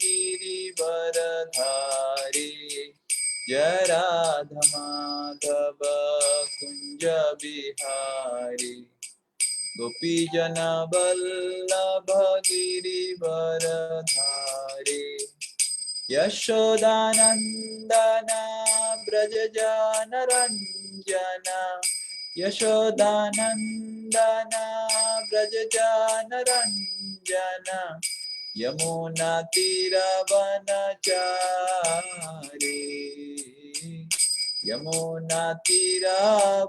गिरिवरधारी जय राधा माधव कुंज बिहारी गोपी जन वल्लभ गिरिवरधारी यशोदानंदन ब्रज जन रंजन यशोदानंदन ब्रज जन रंजन यमुना तीरवनचारी यमुना तीरवनचारी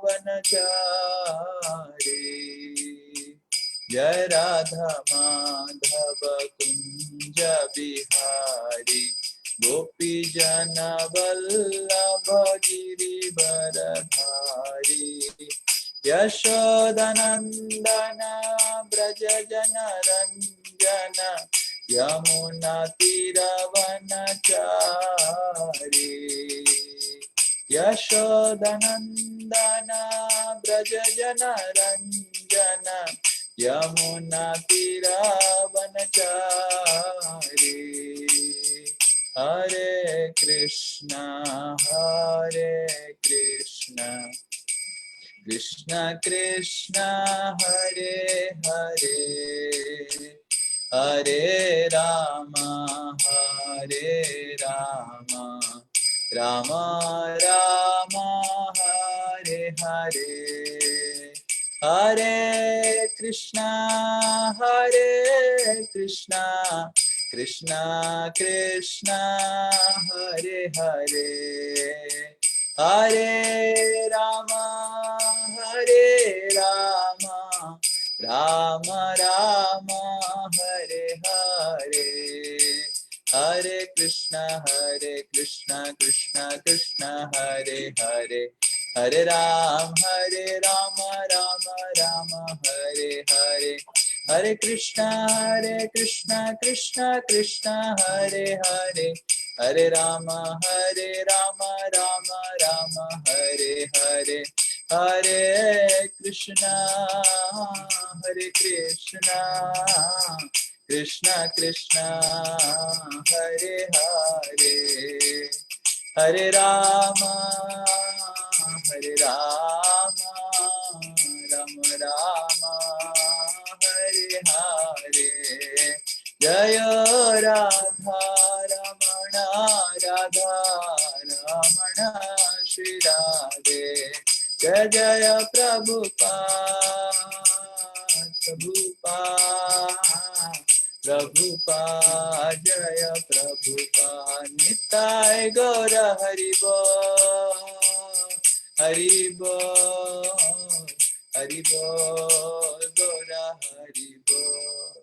जय राधा माधव कुंज बिहारी गोपी जन वल्लभ गिरिवरधारी यशोदनंदन ब्रज जन रंजन यमुना तीरवनचारी यशोदनंदन ब्रज जन रंजन यमुना तीरवनचारी हरे कृष्णा कृष्ण कृष्ण हरे हरे हरे राम राम राम हरे हरे हरे कृष्णा कृष्ण कृष्ण हरे हरे हरे राम राम राम हरे हरे हरे कृष्ण कृष्ण कृष्ण हरे हरे हरे राम राम राम हरे हरे हरे कृष्ण कृष्ण कृष्ण हरे हरे हरे राम राम राम हरे हरे हरे कृष्ण कृष्ण कृष्ण हरे हरे हरे राम राम राम हरे हरे जय राधा रमण श्री राधे जय जय प्रभुपाद जय प्रभुपाद निताय गौर हरि बोल गौर हरि बोल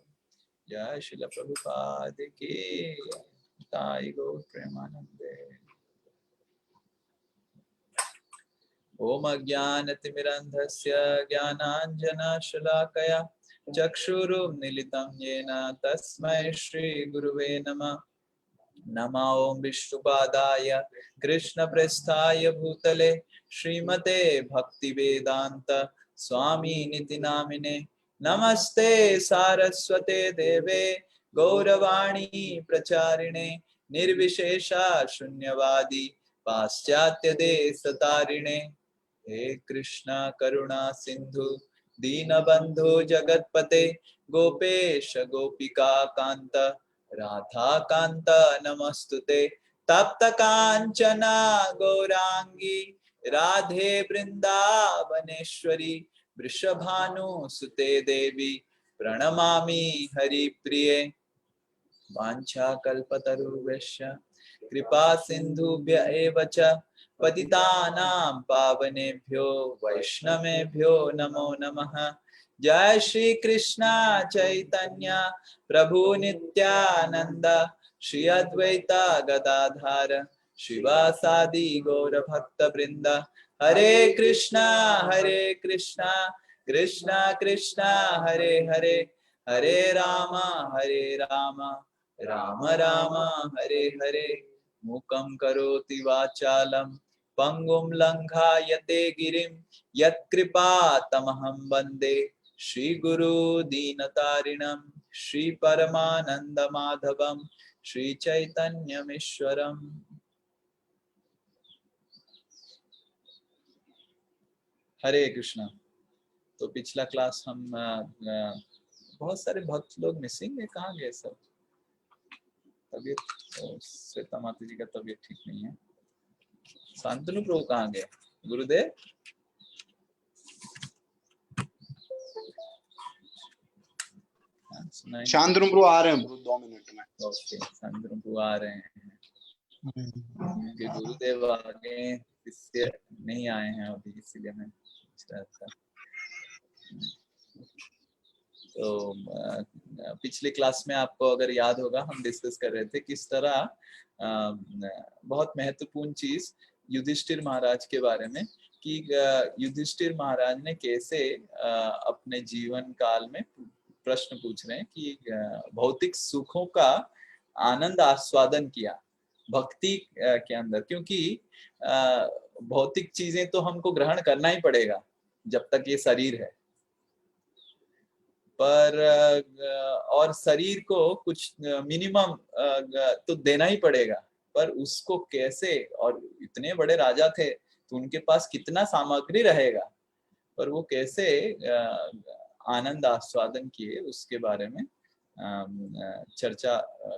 जय श्रील प्रभुपाद की निताय गौर प्रेमानंदे ओम अज्ञानतिमिरन्धस्य ज्ञानाञ्जनशलाकया चक्षुरुन्मीलितं येन तस्मै श्रीगुरुवे नमः नमो ओम विष्णुपादाय कृष्णप्रेष्ठाय भूतले श्रीमते भक्तिवेदांत स्वामिनिति नामिने नमस्ते सारस्वते देवे गौरवाणी प्रचारिणे निर्विशेषा शून्यवादी पाश्चात्य देशतारिणे हे कृष्ण करुणा सिंधु दीनबंधु जगतपते गोपेश गोपिका कांत राधा कांत नमस्तुते तप्त कांचना गौरांगी राधे वृंदावनेश्वरी वृषभानुसुते देवी प्रणमामि हरिप्रिये वाञ्छाकल्पतरुभ्यश्च कृपा सिन्धुभ्य एव च पतितानां पावनेभ्यो वैष्णवेभ्यो नमो नमः जय श्री कृष्ण चैतन्य प्रभु नित्यानंद श्री अद्वैत गदाधर शिवासादि गौर भक्त वृंद हरे कृष्णा कृष्णा कृष्णा हरे हरे हरे राम राम राम हरे हरे मूकं करोति वाचालं पंगुं लंघायते गिरिं यत्कृपातमहं वन्दे श्रीगुरु दीनतारिणं श्री परमानंद माधवम श्री चैतन्यमीश्वरम। हरे कृष्णा। तो पिछला क्लास हम बहुत सारे भक्त लोग मिसिंग है, कहाँ गए सब? तबीयत श्वेता माता जी का तबीयत ठीक नहीं है। शांतनु प्रभु कहाँ गए? गुरुदेव शांतनु प्रभु आ रहे हैं 2 मिनट में। ओके, शांतनु प्रभु आ रहे हैं क्योंकि गुरुदेव आगे इससे नहीं आए हैं अभी, इसीलिए मैं पूछ रहा था। तो पिछले क्लास में आपको अगर याद होगा, हम डिस्कस कर रहे थे किस तरह बहुत महत्वपूर्ण चीज युधिष्ठिर महाराज के बारे में कि युधिष्ठिर महाराज ने कैसे अपने जीवन काल में प्रश्न पूछ रहे हैं कि भौतिक सुखों का आनंद आस्वादन किया भक्ति के अंदर, क्योंकि भौतिक चीजें तो हमको ग्रहण करना ही पड़ेगा जब तक ये शरीर है, पर और शरीर को कुछ मिनिमम तो देना ही पड़ेगा, पर उसको कैसे, और इतने बड़े राजा थे तो उनके पास कितना सामग्री रहेगा, पर वो कैसे आनंद आस्वादन किए उसके बारे में चर्चा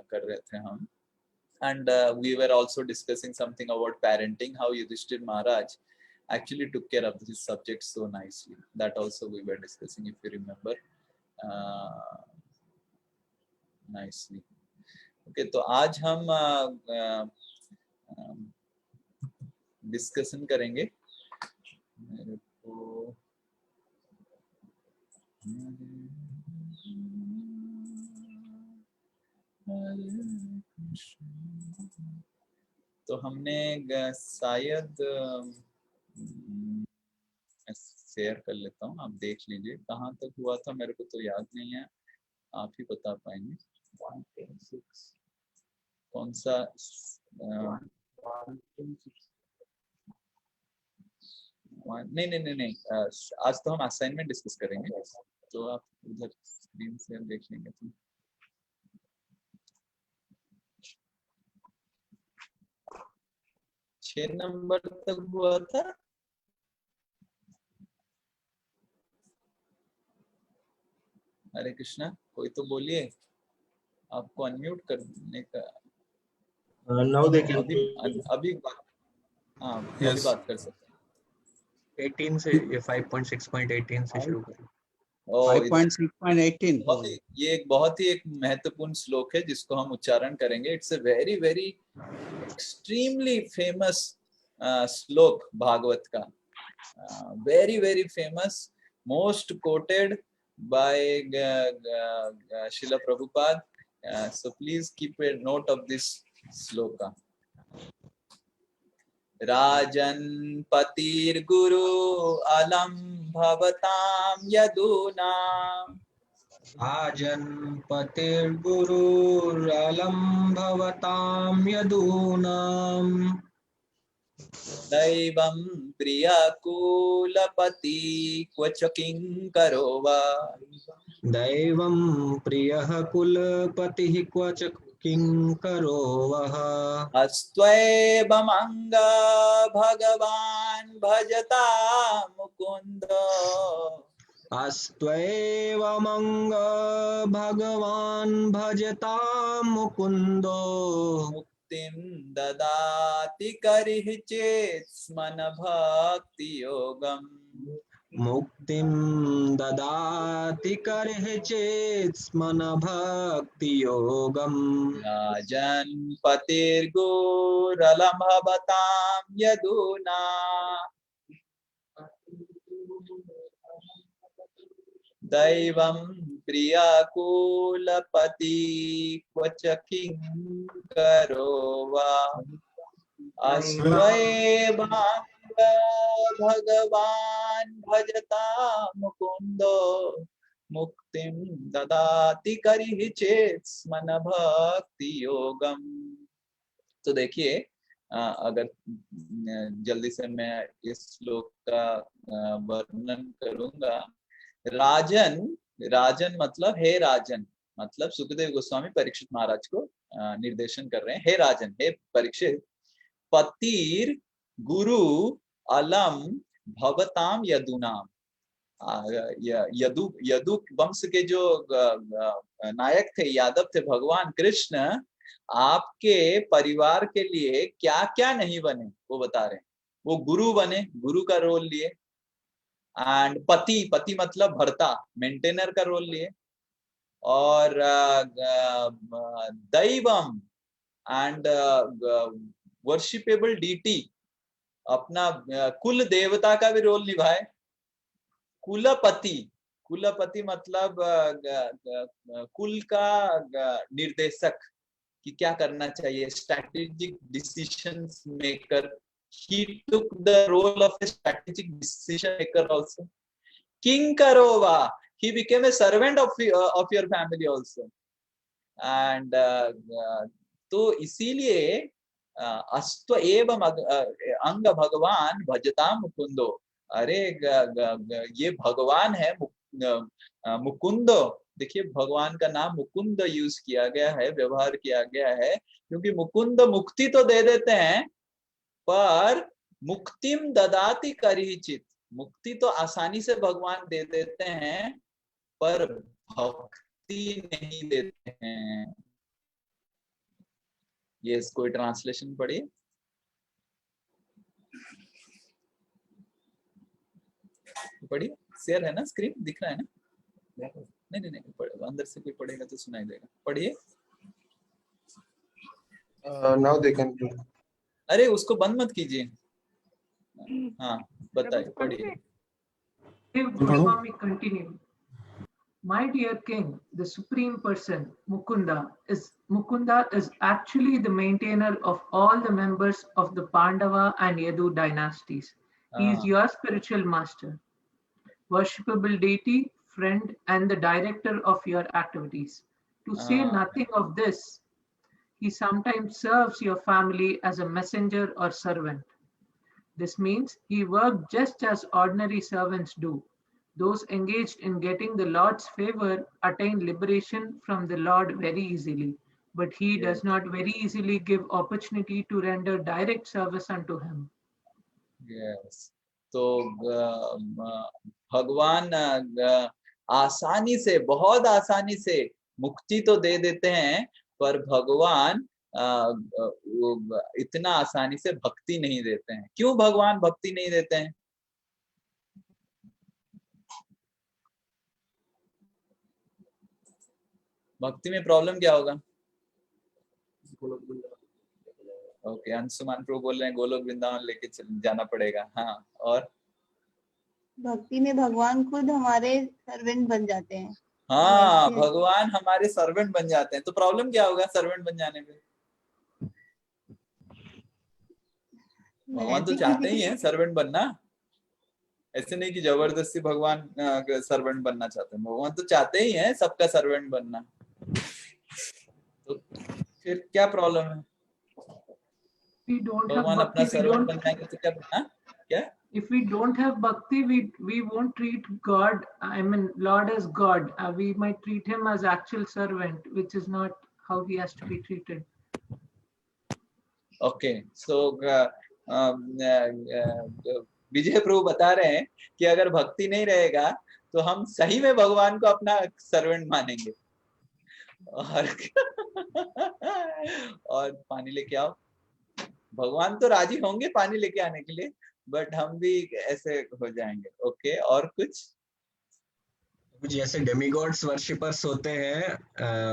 कर रहे थे हम। And we were also discussing something about parenting, how Yudhishthir Maharaj actually took care of this subject so nicely. That also we were discussing, if you remember. Nicely. Okay, तो आज हम डिस्कशन करेंगे। मेरे को तो हमने शायद शेयर कर लेता हूँ, आप देख लीजिए कहाँ तक हुआ था, मेरे को तो याद नहीं है, आप ही बता पाएंगे। 1.6 कौन सा? नहीं नहीं नहीं नहीं, आज तो हम असाइनमेंट डिस्कस करेंगे, तो आप उधर स्क्रीन से देख लेंगे। तो 6 नंबर तक हुआ था। हरे कृष्णा, कोई तो बोलिए, आपको अनम्यूट करने का। 9 देखें अभी हाँ अभी बात कर सकते हैं। 18 से, ये 5.6.18 से शुरू करें। 5.6.18 ये एक बहुत ही एक महत्वपूर्ण श्लोक है जिसको हम उच्चारण करेंगे। It's a very very extremely famous श्लोक भागवत का, very very famous, most quoted by Srila Prabhupada. So please keep a note of this shloka. राजन पतिर गुरु अलम भवताम यदुना, राजन पतिर गुरु अलम भवताम यदूनाम, दैवं प्रियकुलपति क्वच किंकरो वा, दैवं प्रियः कुलपतिः क्वच किंकरो वः, अस्त्वैवमंग भगवान् भजता मुकुंद, अस्त्वैवमंग भगवान् भजता मुकुंदो, मुक्तिं ददाति करिः चेत् स्मन भक्ति योगम्, मुक्तिं ददाति करिः चेत् स्मन भक्ति योगम्, राजन् पतिर्गुरलं भवतां यदुना, दैवं प्रियकुलपति क्वच किंकरो वा, अस्त्वैवांग भगवान् भजता मुकुंदो, मुक्तिं ददाति करिः चेत् स्मन भक्ति योगम। तो देखिए, अगर जल्दी से मैं इस श्लोक का वर्णन करूंगा। राजन, राजन मतलब हे राजन, मतलब सुखदेव गोस्वामी परीक्षित महाराज को निर्देशन कर रहे हैं, हे राजन, हे परीक्षित, पतिर गुरु अलम भवताम यदुनाम, यदु यदु वंश के जो नायक थे, यादव थे, भगवान कृष्ण आपके परिवार के लिए क्या क्या नहीं बने वो बता रहे हैं। वो गुरु बने, गुरु का रोल लिए, एंड पति, पति मतलब भर्ता, मेंटेनर का रोल लिए, और दैवम एंड वर्शिपेबल डीटी, अपना कुल देवता का भी रोल निभाए। कुलपति, कुलपति मतलब कुल का निर्देशक कि क्या करना चाहिए, strategic decisions maker. He took the role of a strategic decision maker also. King Karova, he became a servant of your family also. And तो इसीलिए अस्त एवं अंग भगवान भजता मुकुंदो, अरे ये भगवान है मुकुंदो। देखिए भगवान का नाम मुकुंद यूज किया गया है, व्यवहार किया गया है, क्योंकि मुकुंद मुक्ति तो दे देते हैं, पर मुक्तिम ददाति करिचित, मुक्ति तो आसानी से भगवान दे देते हैं, पर भक्ति नहीं देते हैं। ये इसको ट्रांसलेशन पढ़िए। पढ़िए, शेयर है ना, स्क्रीन दिख रहा है ना? नहीं नहीं नहीं, अंदर से कोई पढ़ेगा तो सुनाई देगा। पढ़िए। Now they can. अरे उसको बंद मत कीजिए। हाँ बताइए, पढ़िए। Goswami continued, my dear king, the supreme person Mukunda is actually the maintainer of all the members of the Pandava and Yadu dynasties. He is your spiritual master, worshipable deity, friend, and the director of your activities. To say nothing of this, he sometimes serves your family as a messenger or servant. This means he worked just as ordinary servants do. Those engaged in getting the Lord's favor attain liberation from the Lord very easily, but he does not very easily give opportunity to render direct service unto him. Yes. तो भगवान आसानी से, बहुत आसानी से मुक्ति तो दे देते हैं, पर भगवान इतना आसानी से भक्ति नहीं देते हैं। क्यों भगवान भक्ति नहीं देते हैं? भक्ति में प्रॉब्लम क्या होगा? ओके, अंशुमान प्रभु बोल रहे हैं गोलोक वृंदावन लेके जाना पड़ेगा। हाँ, और भक्ति में भगवान खुद हमारे सर्वेंट बन जाते हैं। हाँ, भगवान हमारे सर्वेंट बन जाते हैं। तो प्रॉब्लम क्या होगा सर्वेंट बन जाने में? भगवान तो चाहते ही हैं सर्वेंट बनना, ऐसे नहीं कि जबरदस्ती भगवान सर्वेंट बनना चाहते हैं। भगवान तो चाहते ही हैं सबका सर्वेंट बनना। तो फिर क्या प्रॉब्लम है? भगवान अपना सर्वेंट बन जाएंगे तो क्या बनना? क्या? If we don't have bhakti, we won't treat God, I mean Lord, as God. We might treat him as actual servant, which is not how he has to be treated. Okay, so विजय प्रभु बता रहे हैं कि अगर भक्ति नहीं रहेगा तो हम सही में भगवान को अपना सर्वेंट मानेंगे। और पानी लेके आओ, भगवान तो राजी होंगे पानी लेके आने के लिए, बट हम भी ऐसे हो जाएंगे। ओके, और कुछ? जैसे डेमीगॉड्स वर्शिपर्स होते हैं,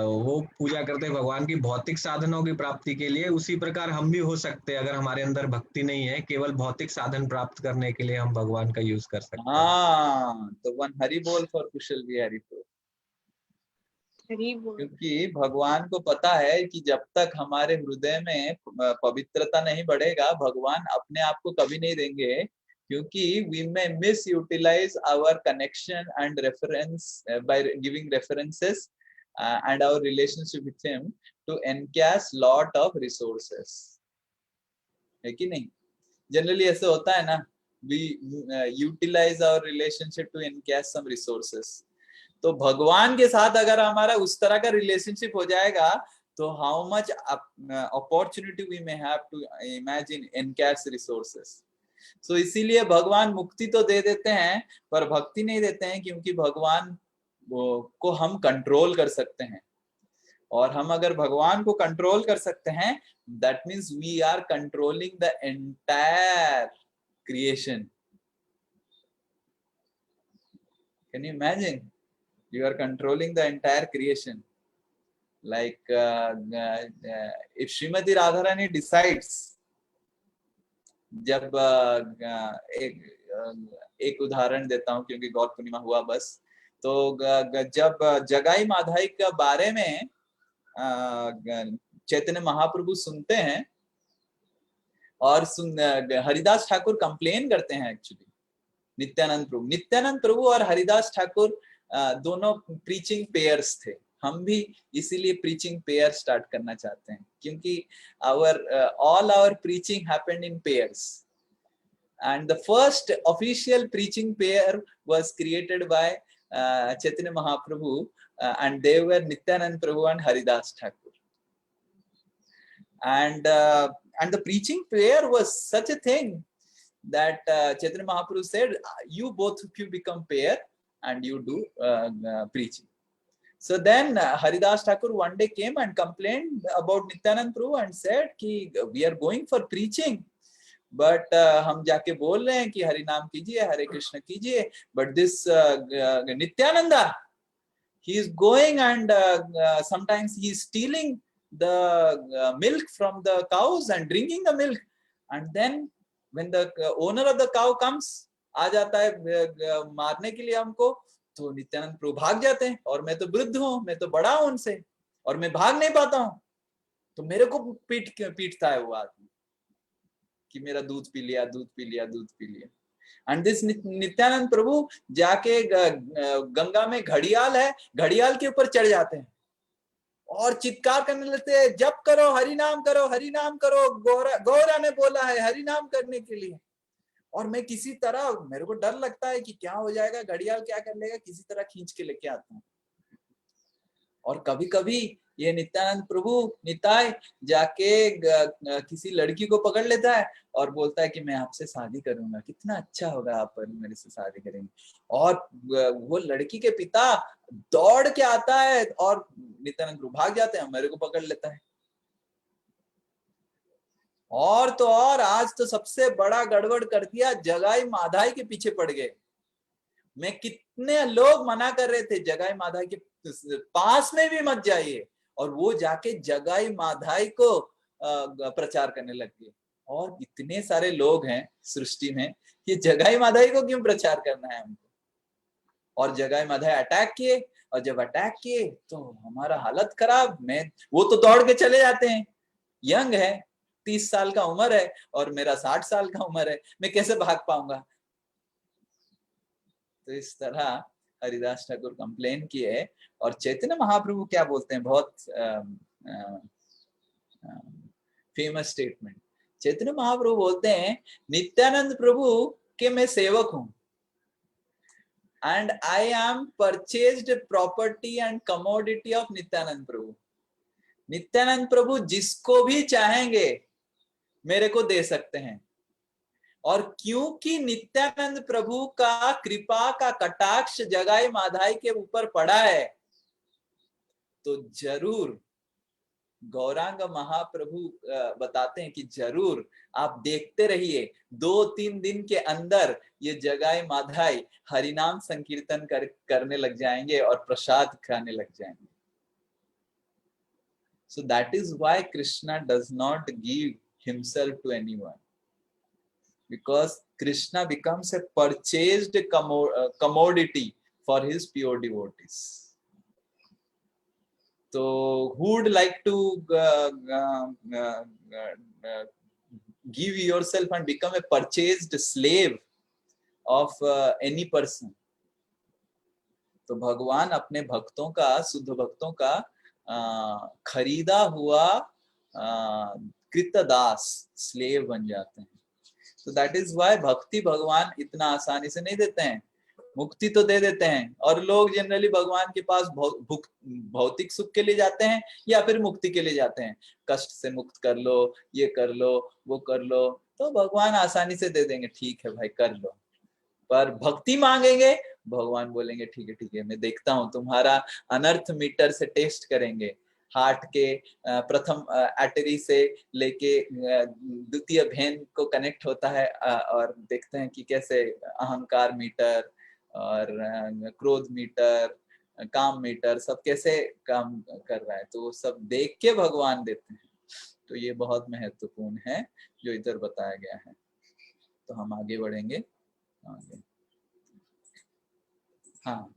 वो पूजा करते हैं भगवान की भौतिक साधनों की प्राप्ति के लिए, उसी प्रकार हम भी हो सकते हैं। अगर हमारे अंदर भक्ति नहीं है, केवल भौतिक साधन प्राप्त करने के लिए हम भगवान का यूज कर सकते हैं। हाँ, तो वन हरि बोल फॉर कुशल बिहारी प्रभु, क्योंकि भगवान को पता है कि जब तक हमारे हृदय में पवित्रता नहीं बढ़ेगा, भगवान अपने आप को कभी नहीं देंगे, क्योंकि we may misutilize our connection and reference by giving references and our relationship with him to encash lot of resources, है कि नहीं? जनरली ऐसे होता है ना, we utilize our relationship to encash some resources. तो भगवान के साथ अगर हमारा उस तरह का रिलेशनशिप हो जाएगा तो how much opportunity we may have to imagine encash resources. So इसीलिए भगवान मुक्ति तो दे देते हैं पर भक्ति नहीं देते हैं, क्योंकि भगवान को हम कंट्रोल कर सकते हैं, और हम अगर भगवान को कंट्रोल कर सकते हैं that means we are controlling the entire creation. Can you imagine, you are controlling the entire creation. Like if Srimati Radharani decides, जब एक उदाहरण देता हूँ क्योंकि गौर पूर्णिमा हुआ बस, तो जब जगाई माधाई के बारे में चैतन्य महाप्रभु सुनते हैं और हरिदास ठाकुर कंप्लेन करते हैं एक्चुअली नित्यानंद प्रभु और हरिदास ठाकुर दोनों प्रीचिंग पेयर्स थे। हम भी इसीलिए प्रीचिंग पेयर स्टार्ट करना चाहते हैं, क्योंकि all our preaching happened in pairs, and the first official preaching pair was created by Chaitanya Mahaprabhu, and they were Nityanand Prabhu and Haridas Thakur, and the preaching pair was such a thing that Chaitanya Mahaprabhu said, you both of you become pair and you do preaching. So then Haridas Thakur one day came and complained about Nityanand Prabhu and said कि we are going for preaching, but हम जाके बोल रहे हैं कि हरि नाम कीजिए, हरे कृष्ण कीजिए, but this Nityananda, he is going and sometimes he is stealing the milk from the cows and drinking the milk, and then when the owner of the cow comes, आ जाता है मारने के लिए हमको, तो नित्यानंद प्रभु भाग जाते हैं, और मैं तो वृद्ध हूँ, मैं तो बड़ा हूं उनसे और मैं भाग नहीं पाता हूँ, तो मेरे को पीटता है वो आदमी कि मेरा दूध पी लिया, दूध पी लिया, दूध पी लिया। एंड दिस नित्यानंद प्रभु जाके गंगा में घड़ियाल है, घड़ियाल के ऊपर चढ़ जाते हैं और चित्कार करने लगते हैं, जप करो, हरि नाम करो, हरि नाम करो, गौरा ने बोला है हरि नाम करने के लिए। और मैं किसी तरह, मेरे को डर लगता है कि क्या हो जाएगा, घड़ियाल क्या कर लेगा, किसी तरह खींच के लेके आता हूँ। और कभी कभी ये नित्यानंद प्रभु निताय जाके किसी लड़की को पकड़ लेता है और बोलता है कि मैं आपसे शादी करूंगा, कितना अच्छा होगा आप मेरे से शादी करेंगे। और वो लड़की के पिता दौड़ के आता है और नित्यानंद प्रभु भाग जाते हैं, मेरे को पकड़ लेता है। और तो और आज तो सबसे बड़ा गड़बड़ कर दिया, जगाई माधाई के पीछे पड़ गए। मैं कितने लोग मना कर रहे थे जगाई माधाई के पास में भी मत जाइए, और वो जाके जगाई माधाई को प्रचार करने लग गए। और इतने सारे लोग हैं सृष्टि में, ये जगाई माधाई को क्यों प्रचार करना है हमको। और जगाई माधाई अटैक किए, और जब अटैक किए तो हमारा हालत खराब। वो तो दौड़ के चले जाते हैं, यंग है, 30 साल का उम्र है और मेरा 60 साल का उम्र है, मैं कैसे भाग पाऊंगा। तो इस तरह हरिदास ठाकुर कंप्लेन किए, और चैतन्य महाप्रभु क्या बोलते हैं, बहुत फेमस स्टेटमेंट। चैतन्य महाप्रभु बोलते हैं, नित्यानंद प्रभु के मैं सेवक हूं, and I am purchased property and commodity of Nityananda Prabhu. Nityananda Prabhu जिसको भी चाहेंगे मेरे को दे सकते हैं, और क्योंकि नित्यानंद प्रभु का कृपा का कटाक्ष जगाई माधाई के ऊपर पड़ा है, तो जरूर गौरांग महाप्रभु बताते हैं कि जरूर आप देखते रहिए, 2-3 दिन के अंदर ये जगाई माधाई हरिनाम संकीर्तन करने लग जाएंगे और प्रसाद खाने लग जाएंगे। So that is why Krishna does not give himself to anyone, because Krishna becomes a purchased commodity for his pure devotees. So who would like to give yourself and become a purchased slave of any person? तो भगवान अपने भक्तों का, शुद्ध भक्तों का खरीदा हुआ कृतदास, स्लेव बन जाते हैं। तो दैट इज वाई भक्ति भगवान इतना आसानी से नहीं देते हैं। मुक्ति तो दे देते हैं, और लोग जनरली भगवान के पास भौतिक सुख के लिए जाते हैं या फिर मुक्ति के लिए जाते हैं। कष्ट से मुक्त कर लो, ये कर लो, वो कर लो, तो भगवान आसानी से दे देंगे, ठीक है भाई कर लो। पर भक्ति मांगेंगे, भगवान बोलेंगे ठीक है मैं देखता हूँ, तुम्हारा अनर्थ मीटर से टेस्ट करेंगे, हार्ट के प्रथम आर्टरी से लेके द्वितीय भेन को कनेक्ट होता है, और देखते हैं कि कैसे अहंकार मीटर और क्रोध मीटर, काम मीटर सब कैसे काम कर रहा है, तो वो सब देख के भगवान देते हैं। तो ये बहुत महत्वपूर्ण है जो इधर बताया गया है। तो हम आगे बढ़ेंगे आगे। हाँ,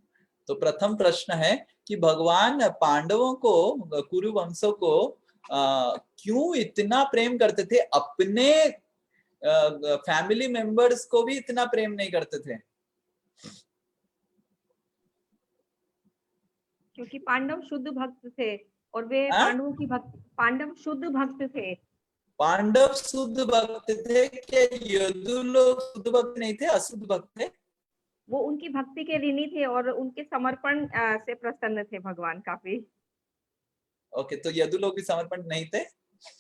तो प्रथम प्रश्न है कि भगवान पांडवों को, कुरु वंशों को क्यों इतना प्रेम करते थे, अपने फैमिली मेंबर्स को भी इतना प्रेम नहीं करते थे? क्योंकि पांडव शुद्ध भक्त थे और वे पांडवों की पांडव शुद्ध भक्त थे। पांडव शुद्ध भक्त थे? क्या यदु लोग शुद्ध भक्त नहीं थे, अशुद्ध भक्त थे? वो उनकी भक्ति के ऋणी थे और उनके समर्पण से प्रसन्न थे भगवान काफी। ओके, तो यदु लोग भी समर्पण नहीं थे?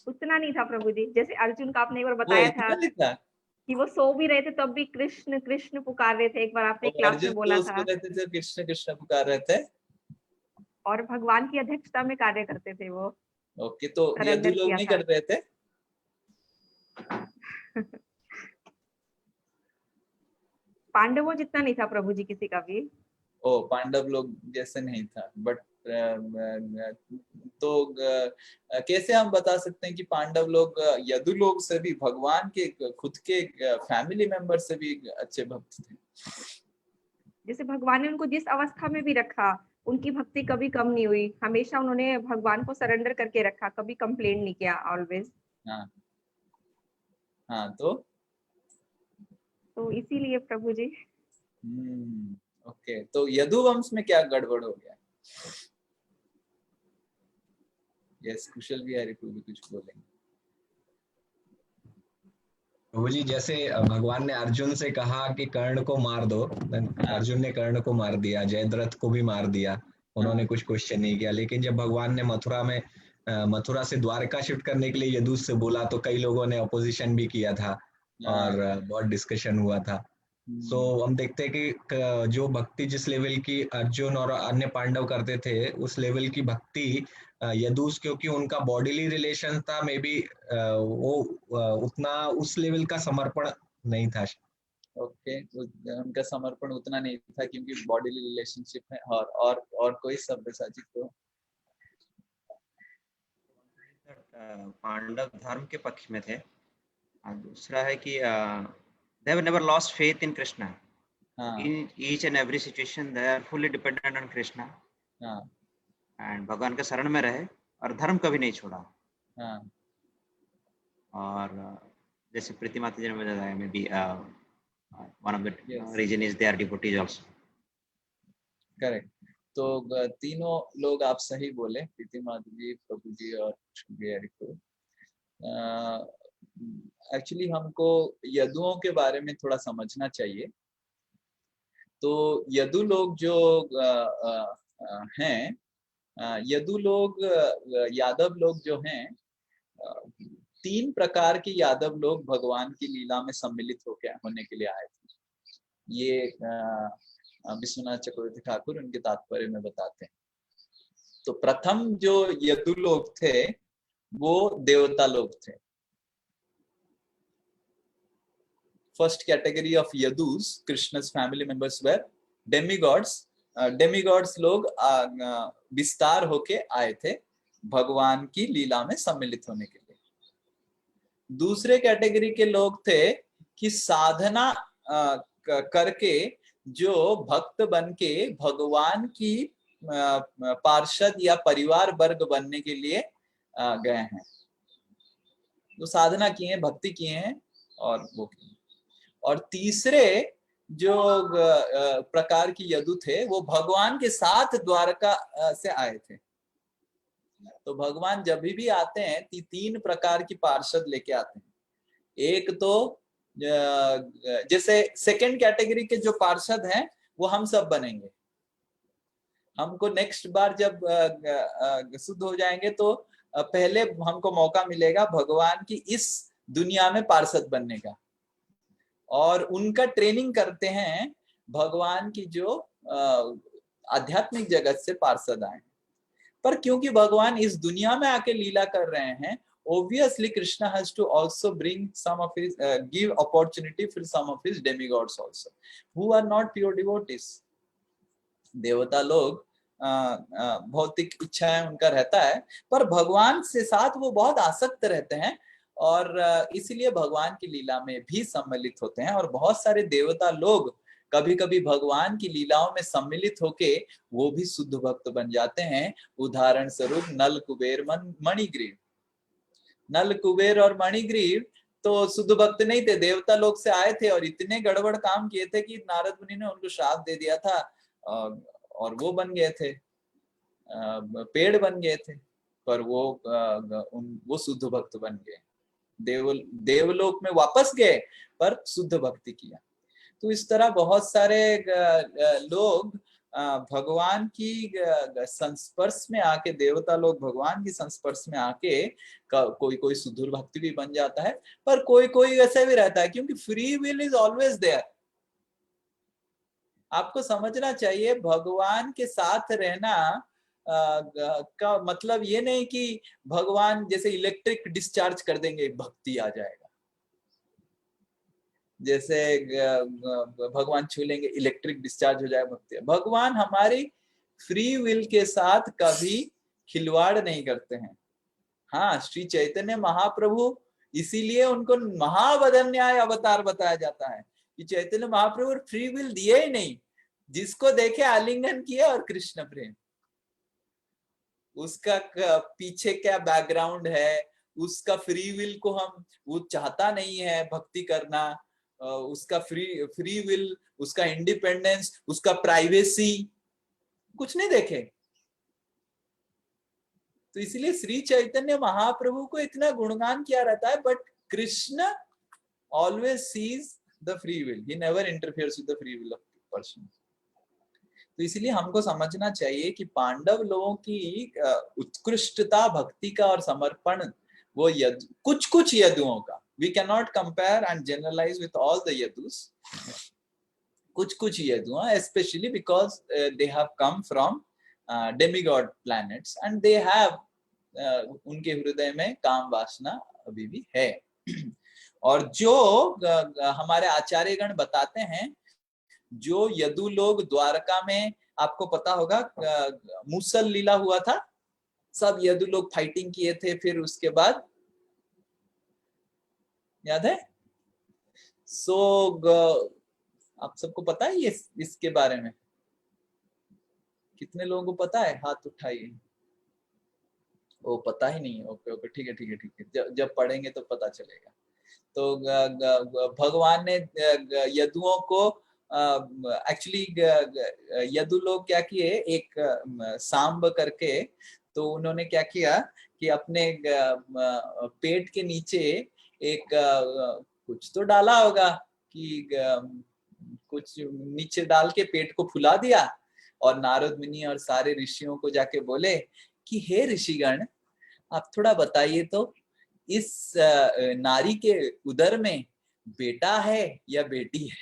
उतना नहीं था प्रभु जी, जैसे अर्जुन का आपने एक बार बताया था कि वो सो भी रहे थे तब भी कृष्ण कृष्ण पुकार रहे थे। एक बार आपने क्लास में बोला था रहते थे, कृष्ण कृष्ण पुकार रहे थे, और भगवान की अध्यक्षता में कार्य करते थे वो। ओके, तो यदु लोग नहीं कर रहे थे? पांडवों जितना नहीं था प्रभु जी किसी का भी। ओ, पांडव लोग जैसे नहीं था, बट तो कैसे हम बता सकते हैं कि पांडव लोग यदु लोग से भी, भगवान के खुद के फैमिली मेंबर से भी अच्छे भक्त थे? जैसे भगवान ने उनको जिस अवस्था में भी रखा, उनकी भक्ति कभी कम नहीं हुई, हमेशा उन्होंने भगवान को सरेंडर करके रखा, कभी कंप्लेंट नहीं किया, ऑलवेज। हाँ, तो इसीलिए प्रभु जी। ओके, तो यदु वंश में क्या गड़बड़ हो गया? यस, कुशल बिहारी भी कुछ बोलेंगे। प्रभु जी, जैसे भगवान ने अर्जुन से कहा कि कर्ण को मार दो, अर्जुन ने कर्ण को मार दिया, जयद्रथ को भी मार दिया, उन्होंने कुछ क्वेश्चन नहीं किया। लेकिन जब भगवान ने मथुरा से द्वारका शिफ्ट करने के लिए यदु से बोला तो कई लोगों ने अपोजिशन भी किया था और बहुत डिस्कशन हुआ था। सो हम देखते हैं कि जो भक्ति जिस लेवल की अर्जुन और अन्य पांडव करते थे, उस लेवल की भक्ति यदुस, क्योंकि उनका बॉडीली रिलेशन था, मे बी वो उतना उस लेवल का समर्पण नहीं था। ओके, उनका समर्पण उतना नहीं था क्योंकि बॉडीली रिलेशनशिप है। और कोई सब्यसाची को पांडव धर्म के पक्ष में थे, और दूसरा है कि they have never lost faith in Krishna. In each and every situation they are fully dependent on Krishna. and भगवान के शरण में रहे और धर्म कभी नहीं छोड़ा। और जैसे प्रीति माता जी ने बताया, may be one of the reason is they are devotees also. Correct. तो तीनों लोग आप सही बोले, प्रीति माता जी, प्रभु जी और बिहारी को। एक्चुअली हमको यदुओं के बारे में थोड़ा समझना चाहिए। तो यदु लोग जो हैं, यदु लोग, यादव लोग जो हैं, 3 प्रकार के यादव लोग भगवान की लीला में सम्मिलित होने के लिए आए थे। ये विश्वनाथ चक्रवर्ती ठाकुर उनके तात्पर्य में बताते हैं। तो प्रथम जो यदु लोग थे वो देवता लोग थे। First category of Yadus, Krishna's family members were demigods. Demigods लोग विस्तार होके आए थे भगवान की लीला में सम्मिलित होने के लिए। दूसरे कैटेगरी के लोग थे कि साधना करके जो भक्त बनके भगवान की पार्षद या परिवार वर्ग बनने के लिए गए हैं। तो साधना किए हैं, भक्ति किए हैं और वो किए। और तीसरे जो प्रकार की यदु थे वो भगवान के साथ द्वारका से आए थे। तो भगवान जब भी आते हैं 3 प्रकार की पार्षद लेके आते हैं। एक तो जैसे सेकंड कैटेगरी के जो पार्षद हैं वो हम सब बनेंगे। हमको नेक्स्ट बार जब शुद्ध हो जाएंगे तो पहले हमको मौका मिलेगा भगवान की इस दुनिया में पार्षद बनने का, और उनका ट्रेनिंग करते हैं भगवान की जो आध्यात्मिक जगत से पार्षद आए। पर क्योंकि भगवान इस दुनिया में आके लीला कर रहे हैं, obviously Krishna has to also bring some of his give opportunity for some of his demigods also who are not pure devotees। देवता लोग भौतिक इच्छाएं उनका रहता है, पर भगवान से साथ वो बहुत आसक्त रहते हैं, और इसीलिए भगवान की लीला में भी सम्मिलित होते हैं। और बहुत सारे देवता लोग कभी कभी भगवान की लीलाओं में सम्मिलित होके वो भी शुद्ध भक्त बन जाते हैं। उदाहरण स्वरूप नल कुबेर मणिग्रीव। नल कुबेर और मणिग्रीव तो शुद्ध भक्त नहीं थे, देवता लोग से आए थे और इतने गड़बड़ काम किए थे कि नारद मुनि ने उनको श्राप दे दिया था, और वो बन गए थे, पेड़ बन गए थे, पर वो शुद्ध भक्त बन गए, देवलोक में वापस गए पर शुद्ध भक्ति किया। तो इस तरह बहुत सारे लोग भगवान की संस्पर्श में आके, देवता लोग भगवान की संस्पर्श में आके कोई कोई शुद्ध भक्ति भी बन जाता है, पर कोई कोई ऐसे भी रहता है, क्योंकि free will is always there. आपको समझना चाहिए भगवान के साथ रहना का मतलब ये नहीं कि भगवान जैसे इलेक्ट्रिक डिस्चार्ज कर देंगे भक्ति आ जाएगा, जैसे भगवान छू लेंगे इलेक्ट्रिक डिस्चार्ज हो जाएगा भक्ति। भगवान हमारी फ्री विल के साथ कभी खिलवाड़ नहीं करते हैं। हाँ, श्री चैतन्य महाप्रभु, इसीलिए उनको महावदन न्याय अवतार बताया जाता है कि चैतन्य महाप्रभु फ्री विल दिए ही नहीं, जिसको देखे आलिंगन किए और कृष्ण प्रेम। उसका पीछे क्या बैकग्राउंड है, उसका फ्री विल को वो चाहता नहीं है भक्ति करना, उसका फ्री विल, उसका इंडिपेंडेंस, उसका प्राइवेसी कुछ नहीं देखे। तो इसलिए श्री चैतन्य महाप्रभु को इतना गुणगान किया रहता है, but Krishna always sees the free will, he never interferes with the free will of person. तो इसलिए हमको समझना चाहिए कि पांडव लोगों की उत्कृष्टता भक्ति का और समर्पण, वो कुछ यदुओं का, we cannot compare and generalize with all the yadus, कुछ यदुआ, especially because they have come from demigod planets and they have उनके हृदय में काम वासना अभी भी है। और जो हमारे आचार्यगण बताते हैं, जो यदु लोग द्वारका में, आपको पता होगा मूसल लीला हुआ था, सब यदु लोग फाइटिंग किए थे, फिर उसके बाद याद है? आप सबको पता है ये इसके बारे में? कितने लोगों को पता है? हाथ उठाइए। वो पता ही नहीं है। ओके, ठीक है। जब पढ़ेंगे तो पता चलेगा। तो भगवान ने यदुओं को एक्चुअली यदु लोग क्या किए, एक सांब करके, तो उन्होंने क्या किया कि अपने पेट के नीचे एक कुछ तो डाला होगा, कि कुछ नीचे डाल के पेट को फुला दिया, और नारद मुनि और सारे ऋषियों को जाके बोले कि हे ऋषिगण, आप थोड़ा बताइए तो इस नारी के उदर में बेटा है या बेटी है?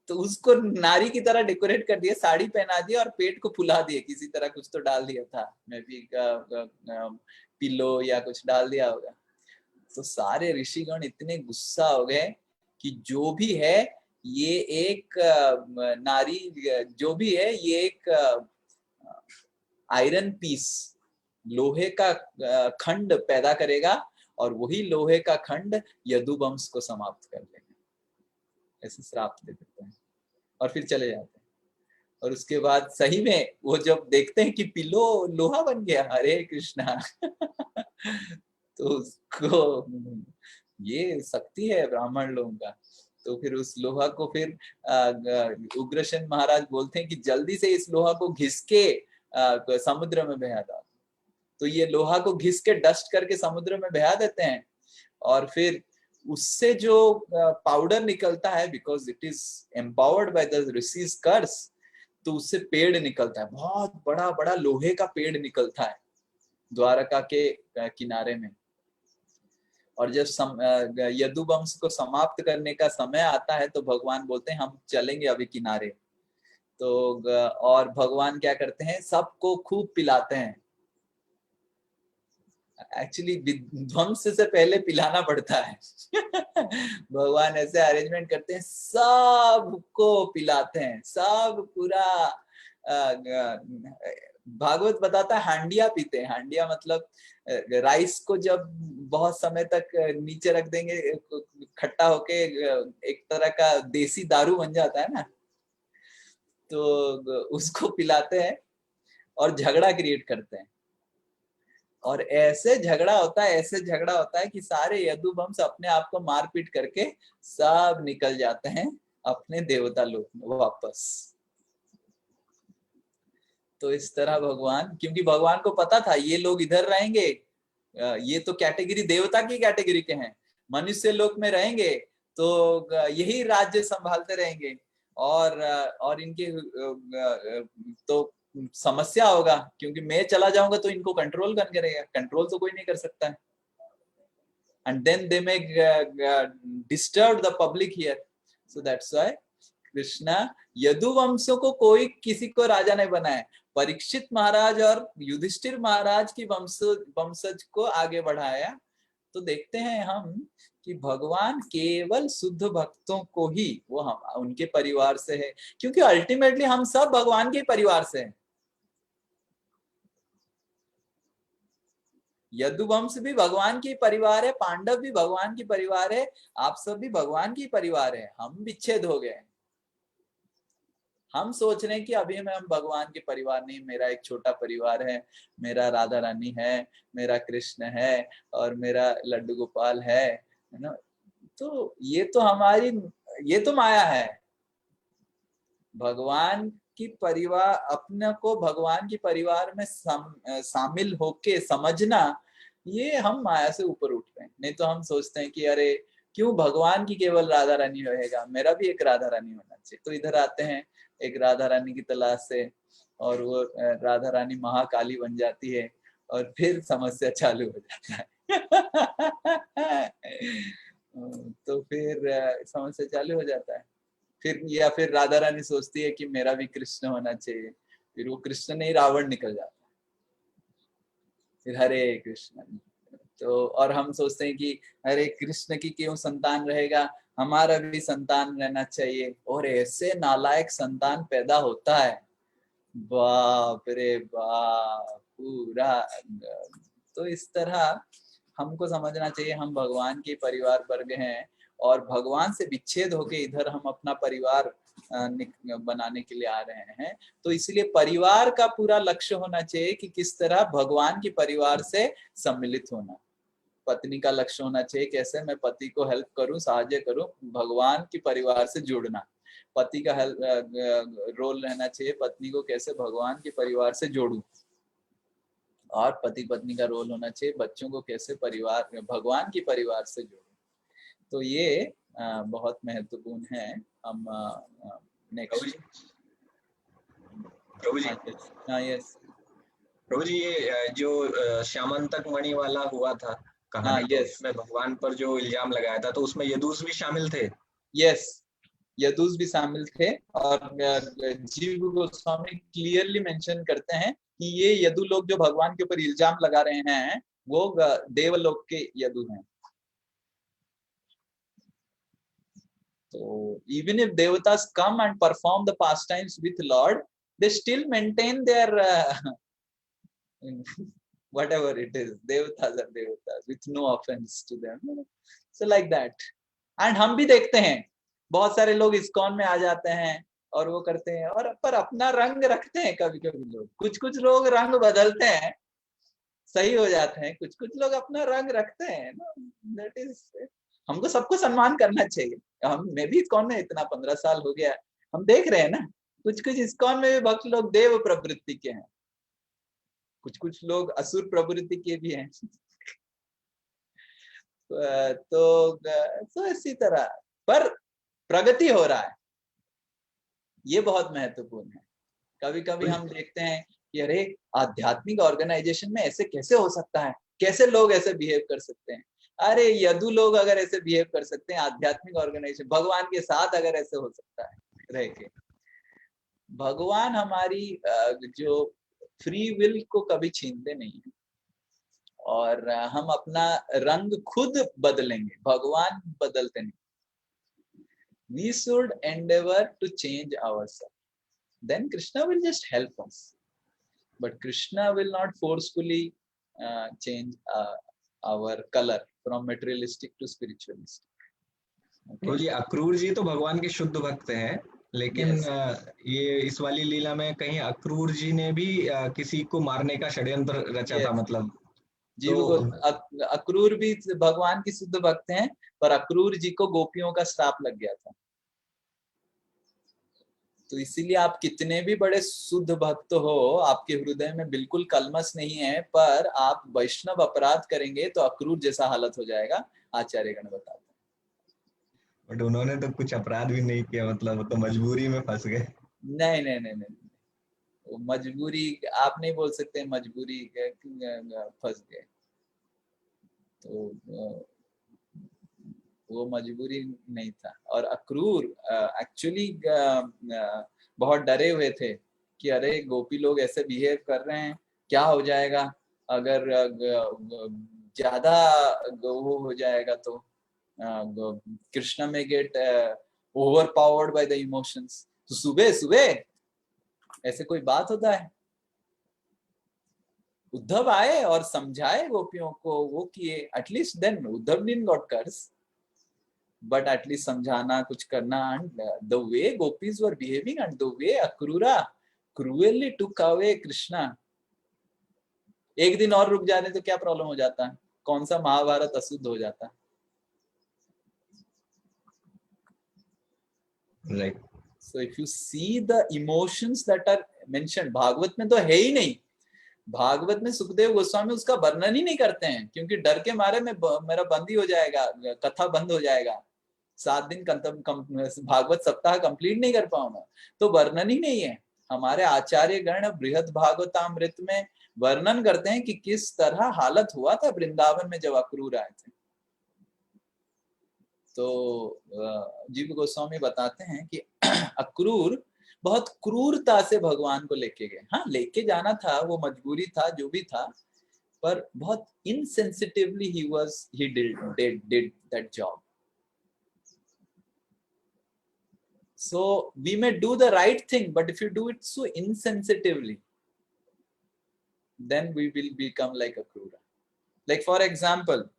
तो उसको नारी की तरह डेकोरेट कर दिया, साड़ी पहना दिया और पेट को फुला दिए, किसी तरह कुछ तो डाल दिया था, मैं भी पिलो या कुछ डाल दिया होगा। तो सारे ऋषिगण इतने गुस्सा हो गए कि जो भी है ये एक नारी, जो भी है ये एक आयरन पीस, लोहे का खंड पैदा करेगा, और वही लोहे का खंड यदु वंश को समाप्त कर देगा। ऐसे श्राप दे देते हैं और फिर चले जाते हैं। और उसके बाद सही में वो जब देखते हैं कि पिलो लोहा बन गया, हरे कृष्णा तो उसको ये शक्ति है ब्राह्मण लोगों का। तो फिर उस लोहा को फिर उग्रसेन महाराज बोलते हैं कि जल्दी से इस लोहा को घिस के समुद्र में बहा दो। तो ये लोहा को घिस के डस्ट करके समुद्र में बहा देते हैं, और फिर उससे जो पाउडर निकलता है, because it is empowered by the rishis curse, तो उससे पेड़ निकलता है, बहुत बड़ा बड़ा लोहे का पेड़ निकलता है द्वारका के किनारे में। और जब यदुवंश को समाप्त करने का समय आता है तो भगवान बोलते हैं हम चलेंगे अभी किनारे। तो और भगवान क्या करते हैं, सबको खूब पिलाते हैं। एक्चुअली विध्वंस से पहले पिलाना पड़ता है भगवान ऐसे अरेंजमेंट करते हैं, सबको पिलाते हैं, सब पूरा भागवत बताता है हांडिया पीते हैं। हांडिया मतलब राइस को जब बहुत समय तक नीचे रख देंगे, खट्टा होके एक तरह का देसी दारू बन जाता है ना, तो उसको पिलाते हैं और झगड़ा क्रिएट करते हैं। और ऐसे झगड़ा होता है, ऐसे झगड़ा होता है कि सारे यदुवंश अपने आप को मारपीट करके सब निकल जाते हैं अपने देवता लोक में वापस। तो इस तरह भगवान, क्योंकि भगवान को पता था ये लोग इधर रहेंगे, ये तो कैटेगरी देवता की कैटेगरी के हैं, मनुष्य लोक में रहेंगे तो यही राज्य संभालते रहेंगे और इनके तो समस्या होगा, क्योंकि मैं चला जाऊंगा तो इनको कंट्रोल कौन करेगा, कंट्रोल तो कोई नहीं कर सकता है। And then they may disturb the public here, so that's why Krishna यदुवंशों को कोई किसी को राजा नहीं बनाए, परीक्षित महाराज और युधिष्ठिर महाराज की वंशज को आगे बढ़ाया। तो देखते हैं हम कि भगवान केवल शुद्ध भक्तों को ही, वो हम उनके परिवार से है, क्योंकि अल्टीमेटली हम सब भगवान के परिवार से हैं। यदुवंश भी भगवान की परिवार है, पांडव भी भगवान की परिवार है, आप सब भी भगवान की परिवार है। हम विच्छेद हो गए, हम सोच रहे हैं कि अभी हम भगवान के परिवार नहीं, मेरा एक छोटा परिवार है, मेरा राधा रानी है, मेरा कृष्ण है और मेरा लड्डू गोपाल है ना। तो ये तो हमारी, ये तो माया है। भगवान की परिवार, अपने को भगवान की परिवार में शामिल होके समझना, ये हम माया से ऊपर उठ रहे हैं। नहीं तो हम सोचते हैं कि अरे क्यों भगवान की केवल राधा रानी रहेगा, मेरा भी एक राधा रानी होना चाहिए। तो इधर आते हैं एक राधा रानी की तलाश से, और वो राधा रानी महाकाली बन जाती है और फिर समस्या चालू हो जाता है तो फिर समस्या चालू हो जाता है। फिर या फिर राधा रानी सोचती है कि मेरा भी कृष्ण होना चाहिए, फिर वो कृष्ण नहीं रावण निकल जाता है, फिर हरे कृष्ण। तो और हम सोचते हैं कि हरे कृष्ण की क्यों संतान रहेगा, हमारा भी संतान रहना चाहिए, और ऐसे नालायक संतान पैदा होता है, बाप रे बाप पूरा। तो इस तरह हमको समझना चाहिए हम भगवान के परिवार वर्ग हैं, और भगवान से विच्छेद होके इधर हम अपना परिवार बनाने के लिए आ रहे हैं। तो इसलिए परिवार का पूरा लक्ष्य होना चाहिए कि किस तरह भगवान के परिवार से सम्मिलित होना। पत्नी का लक्ष्य होना चाहिए कैसे मैं पति को हेल्प करूं, सहायता करूं, भगवान के परिवार से जुड़ना। पति का रोल रहना चाहिए पत्नी को कैसे भगवान के परिवार से जोड़ूं, और पति पत्नी का रोल होना चाहिए बच्चों को कैसे परिवार भगवान के परिवार से जोड़ूं। तो ये बहुत महत्वपूर्ण है। हम नेक्स्ट प्रभु जी, यस प्रभु जी, ये जो श्यामंतक मणि वाला हुआ था कहानी, तो इसमें भगवान पर जो इल्जाम लगाया था, तो उसमें यदूस भी शामिल थे। यस, यदूस भी शामिल थे, और जीव गोस्वामी क्लियरली मेंशन करते हैं कि ये यदु लोग जो भगवान के ऊपर इल्जाम लगा रहे हैं वो देवलोक के यदु हैं। So even if devatas come and perform the pastimes with Lord, they still maintain their whatever it is. Devatas are devatas with no offense to them. So like that. And हम भी देखते हैं बहुत सारे लोग इस्कॉन में आ जाते हैं और वो करते हैं, और पर अपना रंग रखते हैं। कभी कभी लोग, कुछ लोग रंग बदलते हैं, सही हो जाते हैं, कुछ लोग अपना रंग रखते हैं। दैट इज, हमको सबको सम्मान करना चाहिए। मैं भी इस्कॉन में इतना 15 साल हो गया, हम देख रहे हैं ना कुछ इस्कॉन में भी भक्त लोग देव प्रवृत्ति के हैं, कुछ लोग असुर प्रवृत्ति के भी हैं। तो इसी तरह पर प्रगति हो रहा है, ये बहुत महत्वपूर्ण है। कभी कभी हम देखते हैं कि अरे आध्यात्मिक ऑर्गेनाइजेशन में ऐसे कैसे हो सकता है, कैसे लोग ऐसे बिहेव कर सकते हैं। अरे यदु लोग अगर ऐसे बिहेव कर सकते हैं, आध्यात्मिक ऑर्गेनाइजेशन भगवान के साथ अगर ऐसे हो सकता है रह के। भगवान हमारी जो फ्री विल को कभी छीनते नहीं है, और हम अपना रंग खुद बदलेंगे, भगवान बदलते नहीं। We should endeavor to change ourselves. Then Krishna will just help us. But Krishna will not forcefully change our color from materialistic to spiritualistic. तो जी अक्रूर जी तो भगवान के शुद्ध भक्त हैं, लेकिन ये इस वाली लीला में कहीं अक्रूर जी ने भी किसी को मारने का षड्यंत्र रचा था, मतलब जीव को अक्रूर भी भगवान की शुद्ध भक्त हैं, पर अक्रूर जी को गोपियों का श्राप लग गया था। तो इसीलिए आप कितने भी बड़े शुद्ध भक्त हो, आपके हृदय में बिल्कुल कलमश नहीं है, पर आप वैष्णव अपराध करेंगे तो अक्रूर जैसा हालत हो जाएगा, आचार्यगण बताते हैं। बट उन्होंने तो कुछ अपराध भी नहीं किया, मतलब तो मजबूरी में फंस गए। नहीं नहीं नहीं नहीं, वो मजबूरी आप नहीं बोल सकते, मजबूरी फंस गए, तो वो मजबूरी नहीं था। और अक्रूर एक्चुअली बहुत डरे हुए थे कि अरे गोपी लोग ऐसे बिहेव कर रहे हैं, क्या हो जाएगा अगर ज्यादा वो हो जाएगा तो कृष्णा में get over powered by the emotions. तो सुबह सुबह ऐसे कोई बात होता है? उद्धव आए और समझाए गोपियों को, वो किए। At least then Uddhava didn't got curse, but at least समझाना, कुछ करना। and the way gopis were behaving and the way Akrura cruelly took away Krishna, एक दिन और रुक जाने तो क्या प्रॉब्लम हो जाता है, कौन सा महाभारत अशुद्ध हो जाता है। Right. So if you see the emotions that are mentioned, Bhagavat में तो है ही नहीं। भागवत में सुखदेव गोस्वामी उसका वर्णन ही नहीं करते हैं, क्योंकि डर के मारे में मेरा बंद ही हो जाएगा, कथा बंद हो जाएगा, 7 दिन भागवत सप्ताह कंप्लीट नहीं कर पाऊंगा, तो वर्णन ही नहीं है। हमारे आचार्य गण बृहद भागवतामृत में वर्णन करते हैं कि किस तरह हालत हुआ था वृंदावन में जब अक्रूर आए थे। तो जीव गोस्वामी बताते हैं कि अक्रूर बहुत क्रूरता से भगवान को लेके गए। हाँ, लेके जाना था, वो मजबूरी था, जो भी था, पर बहुत insensitively he did that job. So we may do the right thing, but if you do it so insensitively, then we will become like Akrura. Like for example,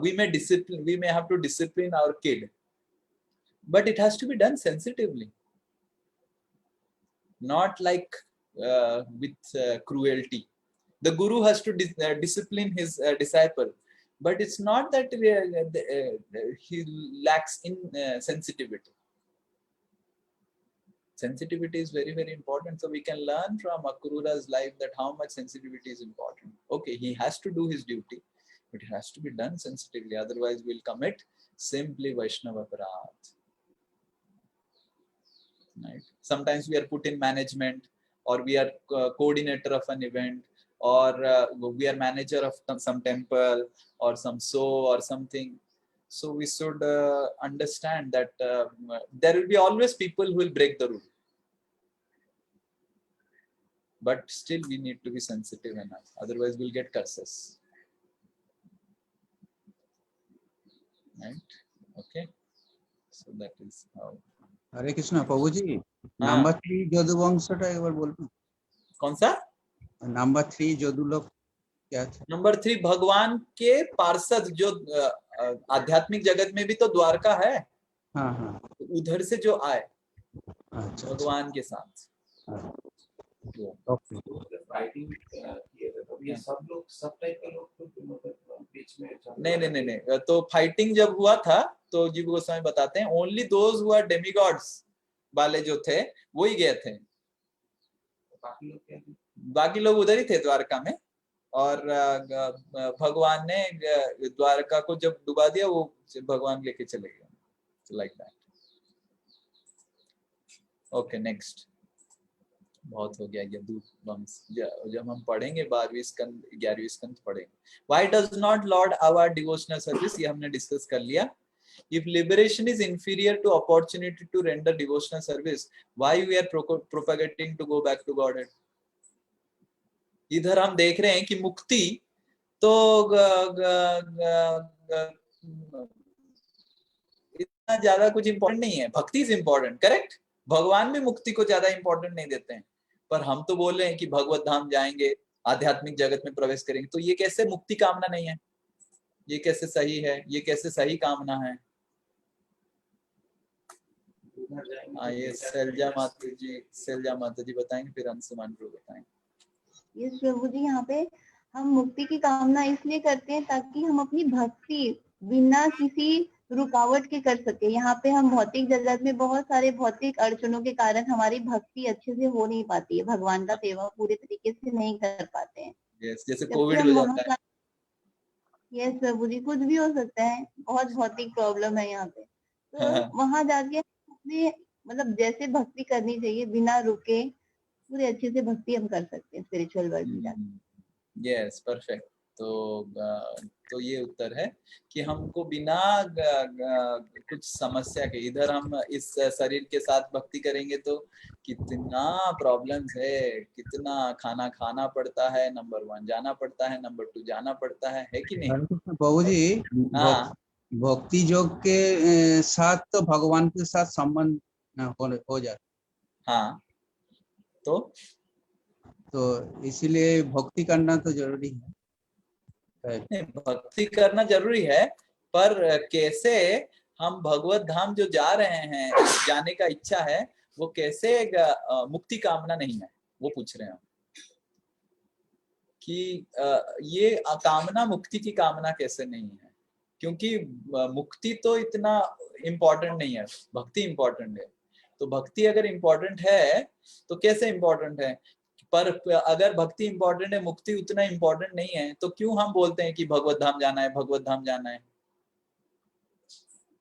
we may have to discipline our kid, but it has to be done sensitively, not like with cruelty. The guru has to discipline his disciple, but it's not that he lacks in sensitivity. Sensitivity is very, very important. So we can learn from Akrura's life that how much sensitivity is important. Okay, he has to do his duty, but it has to be done sensitively. Otherwise, we'll commit simply Vaishnava aparadh. Right? Sometimes we are put in management, or we are coordinator of an event, or we are manager of some temple or some show or something. So we should understand that there will be always people who will break the rule, but still we need to be sensitive enough. Otherwise, we'll get curses. Right? Okay. So that is how. Hare Krishna प्रभु जी, number 3 যদুবংশটা একবার বলবেন? कौन सा number 3 Jadu लोग क्या था? नंबर 3 भगवान के पार्षद, जो आध्यात्मिक जगत में भी तो द्वारका है। हाँ हाँ, उधर से जो आए अच्छा भगवान के साथ। ओके। फाइटिंग ये सब लोग, सब टाइप के लोग तो बीच में नहीं, तो फाइटिंग जब हुआ था तो जीव गोस्वामी बताते हैं only those who are demigods वाले जो थे वो ही गए थे, बाकी लोग उधर ही थे द्वारका में। और भगवान ने द्वारका को जब डुबा दिया वो भगवान लेके चले गए, लाइक दैट। ओके नेक्स्ट, बहुत हो गया ये जब हम पढ़ेंगे 12वीं स्कंद 11वीं स्कंद पढ़ेंगे। Why does not Lord our devotional service, ये हमने डिस्कस कर लिया। If liberation is inferior to opportunity to render devotional service, why we are propagating to go back to Godhead? इधर हम देख रहे हैं कि मुक्ति तो इतना ज्यादा कुछ इंपॉर्टेंट नहीं है, भक्ति इज इंपॉर्टेंट, करेक्ट। भगवान भी मुक्ति को ज्यादा इंपॉर्टेंट नहीं देते हैं, पर हम तो बोल रहे हैं कि भगवत धाम जाएंगे, आध्यात्मिक जगत में प्रवेश करेंगे। तो ये कैसे मुक्ति कामना नहीं है, ये कैसे सही है, ये कैसे सही कामना है? ये सैलजा माता जी बताएंगे, फिर अंशुमान प्रभु बताएंगे। यस प्रभु जी, यहाँ पे हम मुक्ति की कामना इसलिए करते हैं ताकि हम अपनी भक्ति बिना किसी रुकावट के कर सके। यहाँ पे हम भौतिक जगत में बहुत सारे भौतिक अड़चनों के कारण हमारी भक्ति अच्छे से हो नहीं पाती है, भगवान का सेवा पूरे तरीके से नहीं कर पाते हैं। जैसे कोविड हो जाता है। यस प्रभु जी, कुछ भी हो सकता है, बहुत भौतिक प्रॉब्लम है यहाँ पे। तो वहां जाके अपने मतलब जैसे भक्ति करनी चाहिए बिना रुके पूरे अच्छे से भक्ति हम कर सकते हैं स्पिरिचुअल वर्ल्ड में जाके। Yes perfect. तो ये उत्तर है कि हमको बिना कुछ समस्या के, इधर हम इस शरीर के साथ भक्ति करेंगे तो कितना प्रॉब्लम्स है, कितना खाना खाना पड़ता है, नंबर 1 जाना पड़ता है, नंबर 2 जाना पड़ता है कि नहीं बाबू जी? हाँ, भक्ति योग के साथ तो भगवान के साथ संबंध हो जाता। हाँ, तो इसीलिए भक्ति करना तो जरूरी है। भक्ति करना जरूरी है, पर कैसे हम भगवत धाम जो जा रहे हैं, जाने का इच्छा है, वो कैसे मुक्ति कामना नहीं है, वो पूछ रहे हैं कि ये कामना मुक्ति की कामना कैसे नहीं है। क्योंकि मुक्ति तो इतना इम्पोर्टेंट नहीं है, भक्ति इम्पोर्टेंट है। तो भक्ति अगर इम्पोर्टेंट है तो कैसे इम्पोर्टेंट है, पर अगर भक्ति इम्पोर्टेंट है, मुक्ति उतना इम्पोर्टेंट नहीं है, तो क्यों हम बोलते हैं कि भगवत धाम जाना है, भगवत धाम जाना है?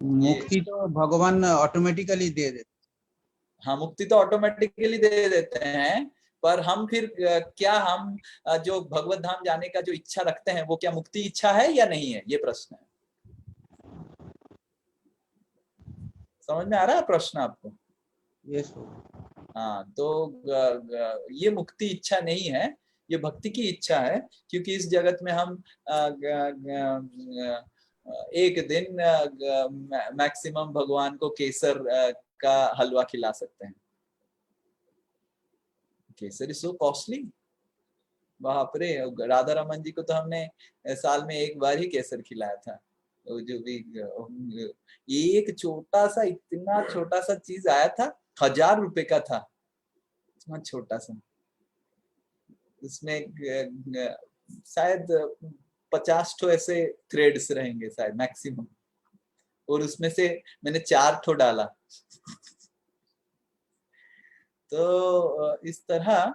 मुक्ति तो भगवान ऑटोमेटिकली दे देते। हाँ, मुक्ति तो ऑटोमेटिकली दे देते हैं, पर हम फिर क्या हम जो भगवत धाम जाने का जो इच्छा रखते हैं वो क्या मुक्ति इच्छा है या नहीं है, ये प्रश्न है। समझ में आ रहा है प्रश्न आपको? यस। हाँ, तो ये मुक्ति इच्छा नहीं है, ये भक्ति की इच्छा है। क्योंकि इस जगत में हम एक दिन मैक्सिमम भगवान को केसर का हलवा खिला सकते हैं। केसर इज सो कॉस्टली, बाप रे। राधा रमन जी को तो हमने साल में एक बार ही केसर खिलाया था। जो भी एक छोटा सा, इतना छोटा सा चीज आया था, 1000 रुपए का था, इतना छोटा सा। उसमें शायद 50 ठो ऐसे थ्रेड्स रहेंगे शायद मैक्सिमम, और उसमें से मैंने 4 ठो डाला। तो इस तरह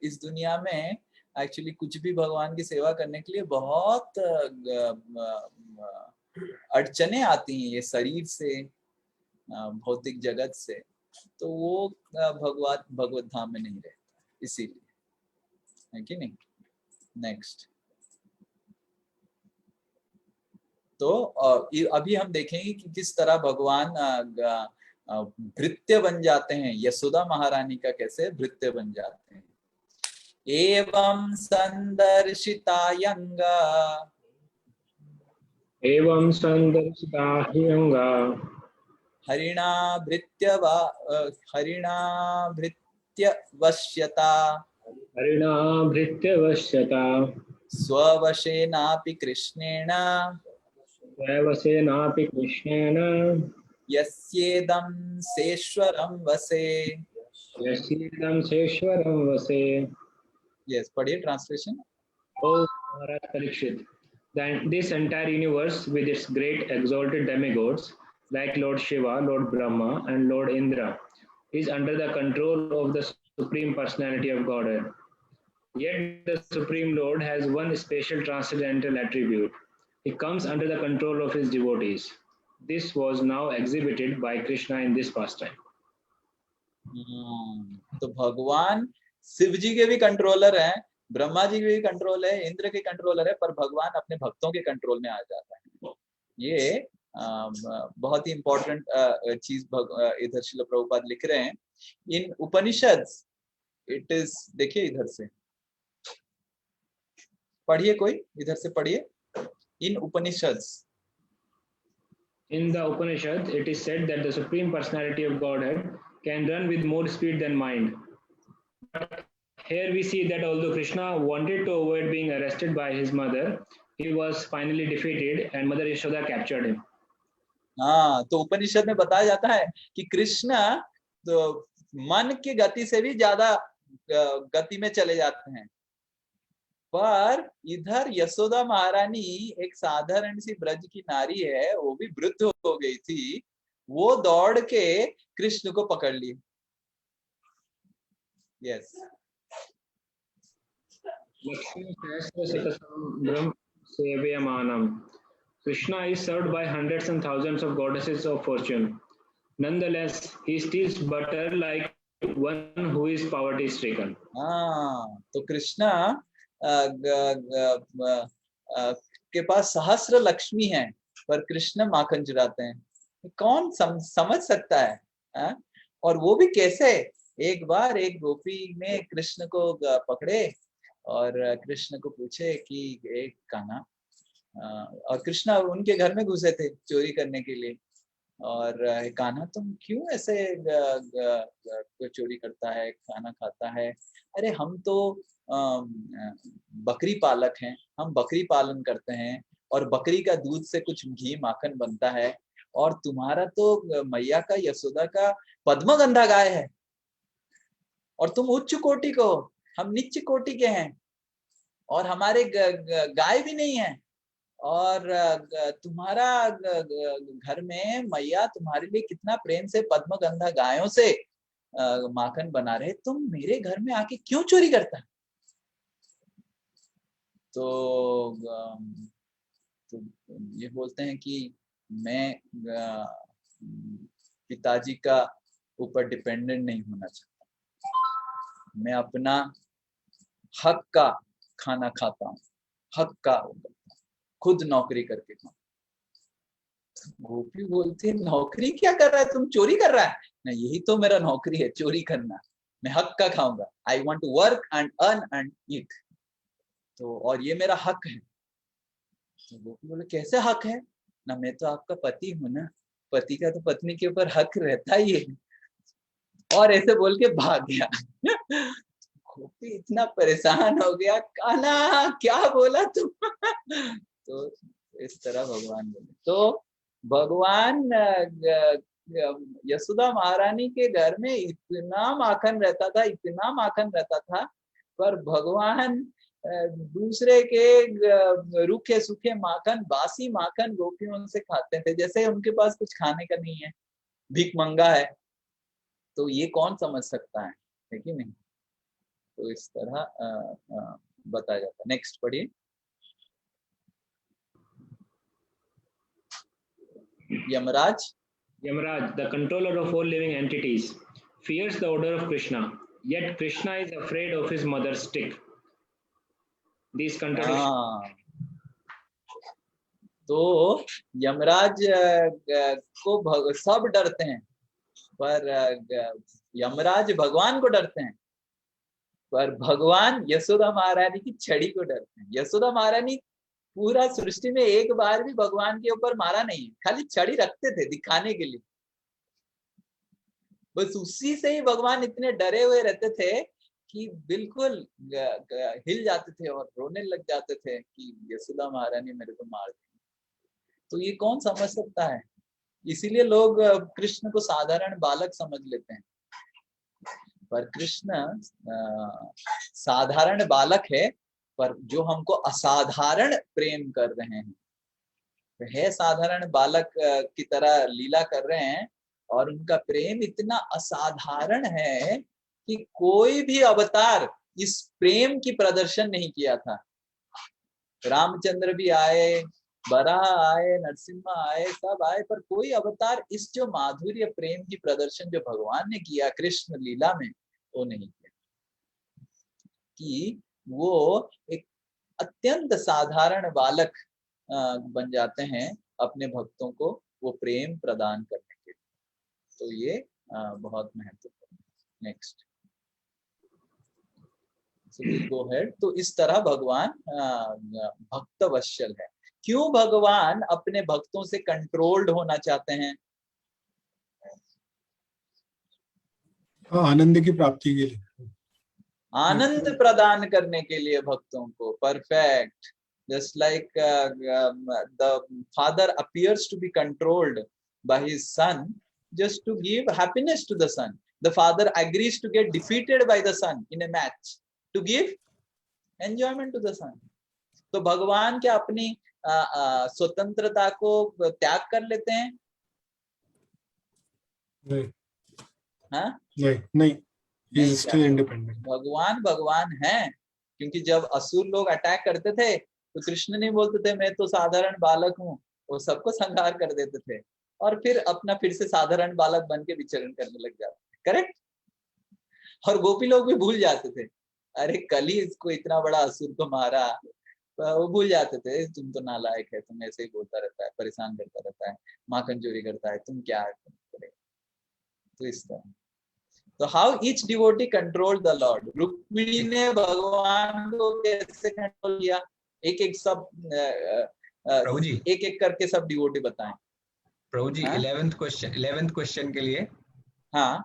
इस दुनिया में एक्चुअली कुछ भी भगवान की सेवा करने के लिए बहुत अड़चने आती हैं, ये शरीर से, भौतिक जगत से। तो वो भगवत धाम में नहीं रहता, इसीलिए, है कि नहीं। नेक्स्ट, तो अभी हम देखेंगे कि किस तरह भगवान भृत्य बन जाते हैं। यशोदा महारानी का कैसे भृत्य बन जाते हैं। एवं संदर्शितायंगा हरिणा भृत्यवश्यता स्ववशेनापि कृष्णेन यस्येदं सेश्वरं वसे। Yes, पढ़िए translation. Oh, Maharaj Parikshit, then this entire universe with its great exalted demigods like Lord Shiva, Lord Brahma, and Lord Indra is under the control of the Supreme Personality of Godhead. Yet the Supreme Lord has one special transcendental attribute. He comes under the control of his devotees. This was now exhibited by Krishna in this pastime. तो भगवान शिव जी के भी controller हैं, ब्रह्मा जी के भी control है, इंद्र के controller है, पर भगवान अपने भक्तों के कंट्रोल में आ जाता है। ये बहुत ही इंपॉर्टेंट चीज इधर श्रील प्रभुपाद लिख रहे हैं इन उपनिषद। इट इज, देखिए इधर से पढ़िए, कोई इधर से पढ़िए। इन उपनिषद, In the Upanishad, it is said that the Supreme Personality of Godhead can run with more speed than mind. But here we see that although Krishna wanted to avoid being arrested by his mother, he was finally defeated and Mother Yashoda captured him. हाँ, तो उपनिषद में बताया जाता है कि कृष्ण तो मन की गति से भी ज्यादा गति में चले जाते हैं, पर इधर यशोदा महारानी एक साधारण सी ब्रज की नारी है, वो भी वृद्ध हो गई थी, वो दौड़ के कृष्ण को पकड़ ली। Yes, Krishna is served by hundreds and thousands of goddesses of fortune. Nonetheless, he steals butter like one who is poverty stricken. हाँ, तो कृष्णा के पास सहस्र लक्ष्मी है, पर कृष्ण माखन चुराते हैं। कौन समझ सकता है? और वो भी कैसे? एक बार एक गोपी ने कृष्ण को पकड़े और कृष्ण को पूछे कि एक कान्हा, और कृष्ण उनके घर में घुसे थे चोरी करने के लिए, और कान्हा तुम क्यों ऐसे चोरी करता है, खाना खाता है? अरे हम तो बकरी पालक हैं, हम बकरी पालन करते हैं और बकरी का दूध से कुछ घी माखन बनता है, और तुम्हारा तो मैया का यशोदा का पद्मगंधा गाय है, और तुम उच्च कोटि को, हम नीच कोटि के हैं, और हमारे गाय भी नहीं है, और तुम्हारा घर में मैया तुम्हारे लिए कितना प्रेम से पद्मगंधा गायों से माखन बना रहे, तुम मेरे घर में आके क्यों चोरी करता? तो ये बोलते हैं कि मैं पिताजी का ऊपर डिपेंडेंट नहीं होना चाहता, मैं अपना हक का खाना खाता हूँ, हक का खुद नौकरी करके खाऊं। गोपी बोलती, नौकरी क्या कर रहा है, तुम चोरी कर रहा है? ना, यही तो मेरा नौकरी है, चोरी करना। मैं हक का खाऊंगा, I want to work and earn and eat, तो और ये मेरा हक है। तो गोपी बोले, कैसे हक है? ना, मैं तो आपका पति हूं ना, पति का तो पत्नी के ऊपर हक रहता ही है, और ऐसे बोल के भाग गया। गोपी इतना परेशान हो गया, कान्हा क्या बोला तुम? तो इस तरह भगवान बोले। तो भगवान यशोदा महारानी के घर में इतना माखन रहता था, इतना माखन रहता था, पर भगवान दूसरे के रूखे सूखे माखन, बासी माखन गोपियों से खाते थे, जैसे उनके पास कुछ खाने का नहीं है, भीख मंगा है। तो ये कौन समझ सकता है कि नहीं? तो इस तरह बताया जाता है। नेक्स्ट पढ़िए। Yamaraj, the controller of all living entities, fears the order of Krishna, yet Krishna is afraid of his mother's stick. These contradictions. तो यमराज को सब डरते हैं, पर यमराज भगवान को डरते हैं, पर भगवान यशोदा महारानी की छड़ी को डरते हैं। यशोदा महारानी पूरा सृष्टि में एक बार भी भगवान के ऊपर मारा नहीं है, खाली छड़ी रखते थे दिखाने के लिए, बस उसी से ही भगवान इतने डरे हुए रहते थे कि बिल्कुल हिल जाते थे और रोने लग जाते थे कि यशोदा महारानी मेरे को मार दी। तो ये कौन समझ सकता है? इसीलिए लोग कृष्ण को साधारण बालक समझ लेते हैं, पर कृष्ण साधारण बालक है, पर जो हमको असाधारण प्रेम कर रहे हैं, है साधारण बालक की तरह लीला कर रहे हैं, और उनका प्रेम इतना असाधारण है कि कोई भी अवतार इस प्रेम की प्रदर्शन नहीं किया था। रामचंद्र भी आए, बराह आए, नरसिम्हा आए, सब आए, पर कोई अवतार इस जो माधुर्य प्रेम की प्रदर्शन जो भगवान ने किया कृष्ण लीला में, वो नहीं किया। कि वो एक अत्यंत साधारण बालक बन जाते हैं अपने भक्तों को वो प्रेम प्रदान करने के लिए। तो ये बहुत महत्वपूर्ण है। नेक्स्ट, गो हेड। तो इस तरह भगवान भक्त वत्सल है। क्यों भगवान अपने भक्तों से कंट्रोल्ड होना चाहते हैं? आनंद की प्राप्ति के लिए, आनंद प्रदान करने के लिए भक्तों को। Perfect. Just like the father appears to be controlled by his son just to give happiness to the son. The father agrees to get defeated by the son in a match to give enjoyment to the son. तो भगवान क्या अपनी स्वतंत्रता को त्याग कर लेते हैं? नहीं, हाँ? नहीं, he is still independent. भगवान भगवान है, क्योंकि जब असुर लोग अटैक करते थे तो कृष्ण नहीं बोलते थे मैं तो साधारण बालक हूँ, वो सबको संहार कर देते थे और फिर अपना फिर से साधारण बालक बन के विचरण करने लग जाते थे। करेक्ट? और गोपी लोग भी भूल जाते थे, अरे कल ही इसको इतना बड़ा असुर को मारा, वो भूल जाते थे तुम तो नालायक है, तुम ऐसे ही बोलता रहता है, परेशान करता रहता है, माखन चोरी करता है, तुम क्या करेगा। तो इस तरह तो how each devotee control the Lord. Rukmini ने भगवान को कैसे कंट्रोल किया? एक एक सब प्रभु जी, एक एक करके सब डिवोटी बताएं। प्रभु जी 11th क्वेश्चन के लिए हाँ,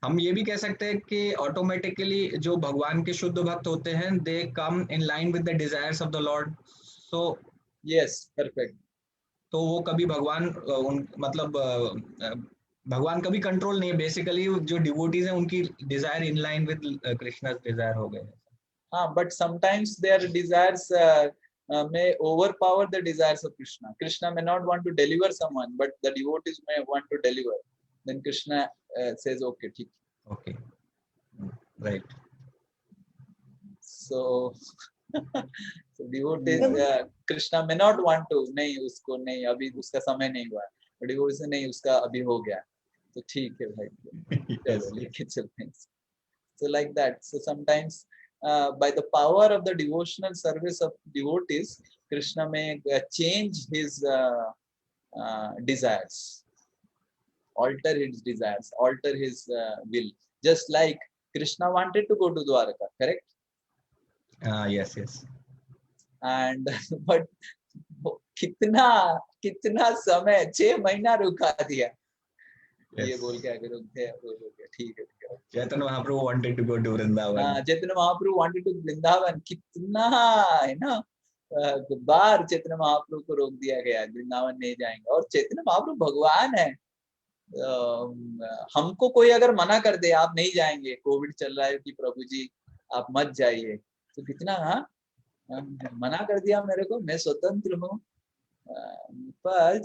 हम ये भी कह सकते हैं कि ऑटोमेटिकली जो भगवान के शुद्ध भक्त होते हैं they come in line with the desires of the lord. So yes, perfect. तो वो कभी भगवान मतलब भगवान कभी कंट्रोल नहीं है, बेसिकली जो डिवोटीज हैं उनकी desire in line with Krishna's desire हो गए। हाँ, but sometimes their desires may overpower the desires of Krishna. Krishna may not want to deliver someone, but the devotees may want to deliver. Then Krishna says, "Okay, ठीक." Okay, right. So, so devotees, Krishna may not want to. नहीं, उसको नहीं, अभी उसका समय नहीं हुआ। Devotees नहीं, उसका अभी हो गया, तो ठीक है भाई, चलो लेके चलते हैं। So like that. So sometimes. By the power of the devotional service of devotees, Krishna may change his desires, alter his desires, alter his will. Just like Krishna wanted to go to Dwaraka, correct? Yes, yes. And but कितना समय 6 महीना रुका दिया। ये बोल के आगे रुक गया, ठीक है। Chaitanya Mahaprabhu wanted to go to Vrindavan. हाँ, चैतन्य महाप्रभु wanted to वृंदावन। कितना है ना बार चैतन्य महाप्रभु को रोक दिया गया, वृंदावन नहीं जाएंगे। और चैतन्य महाप्रभु भगवान है। हमको कोई अगर मना कर दे आप नहीं जाएंगे, कोविड चल रहा है कि प्रभु जी आप मत जाइए, तो कितना मना कर दिया मेरे को, मैं स्वतंत्र हूँ। पर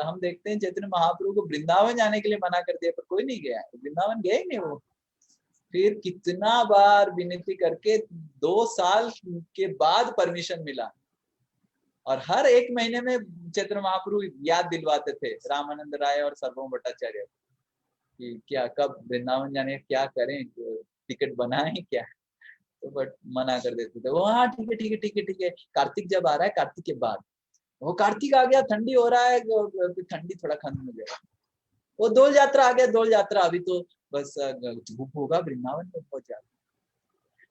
हम देखते हैं चैतन्य महाप्रभु को वृंदावन जाने के लिए मना कर दिया, पर कोई नहीं गया, वृंदावन गए नहीं वो। फिर कितना बार विनती करके 2 साल के बाद परमिशन मिला, और हर 1 महीने में चैतन्य महाप्रभु याद दिलवाते थे रामानंद राय और सर्वभौम भट्टाचार्य कि क्या कब वृंदावन जाने, क्या करें, टिकट बनाएं क्या। तो बट मना कर देते थे वो। हाँ ठीक है ठीक है ठीक है ठीक है, कार्तिक जब आ रहा है, कार्तिक के बाद। वो कार्तिक आ गया, ठंडी हो रहा है, ठंडी थोड़ा खत्म हो गया। वो दोल यात्रा आ गया, दोल यात्रा अभी तो बस धूप होगा, वृंदावन में पहुंच जाएगा।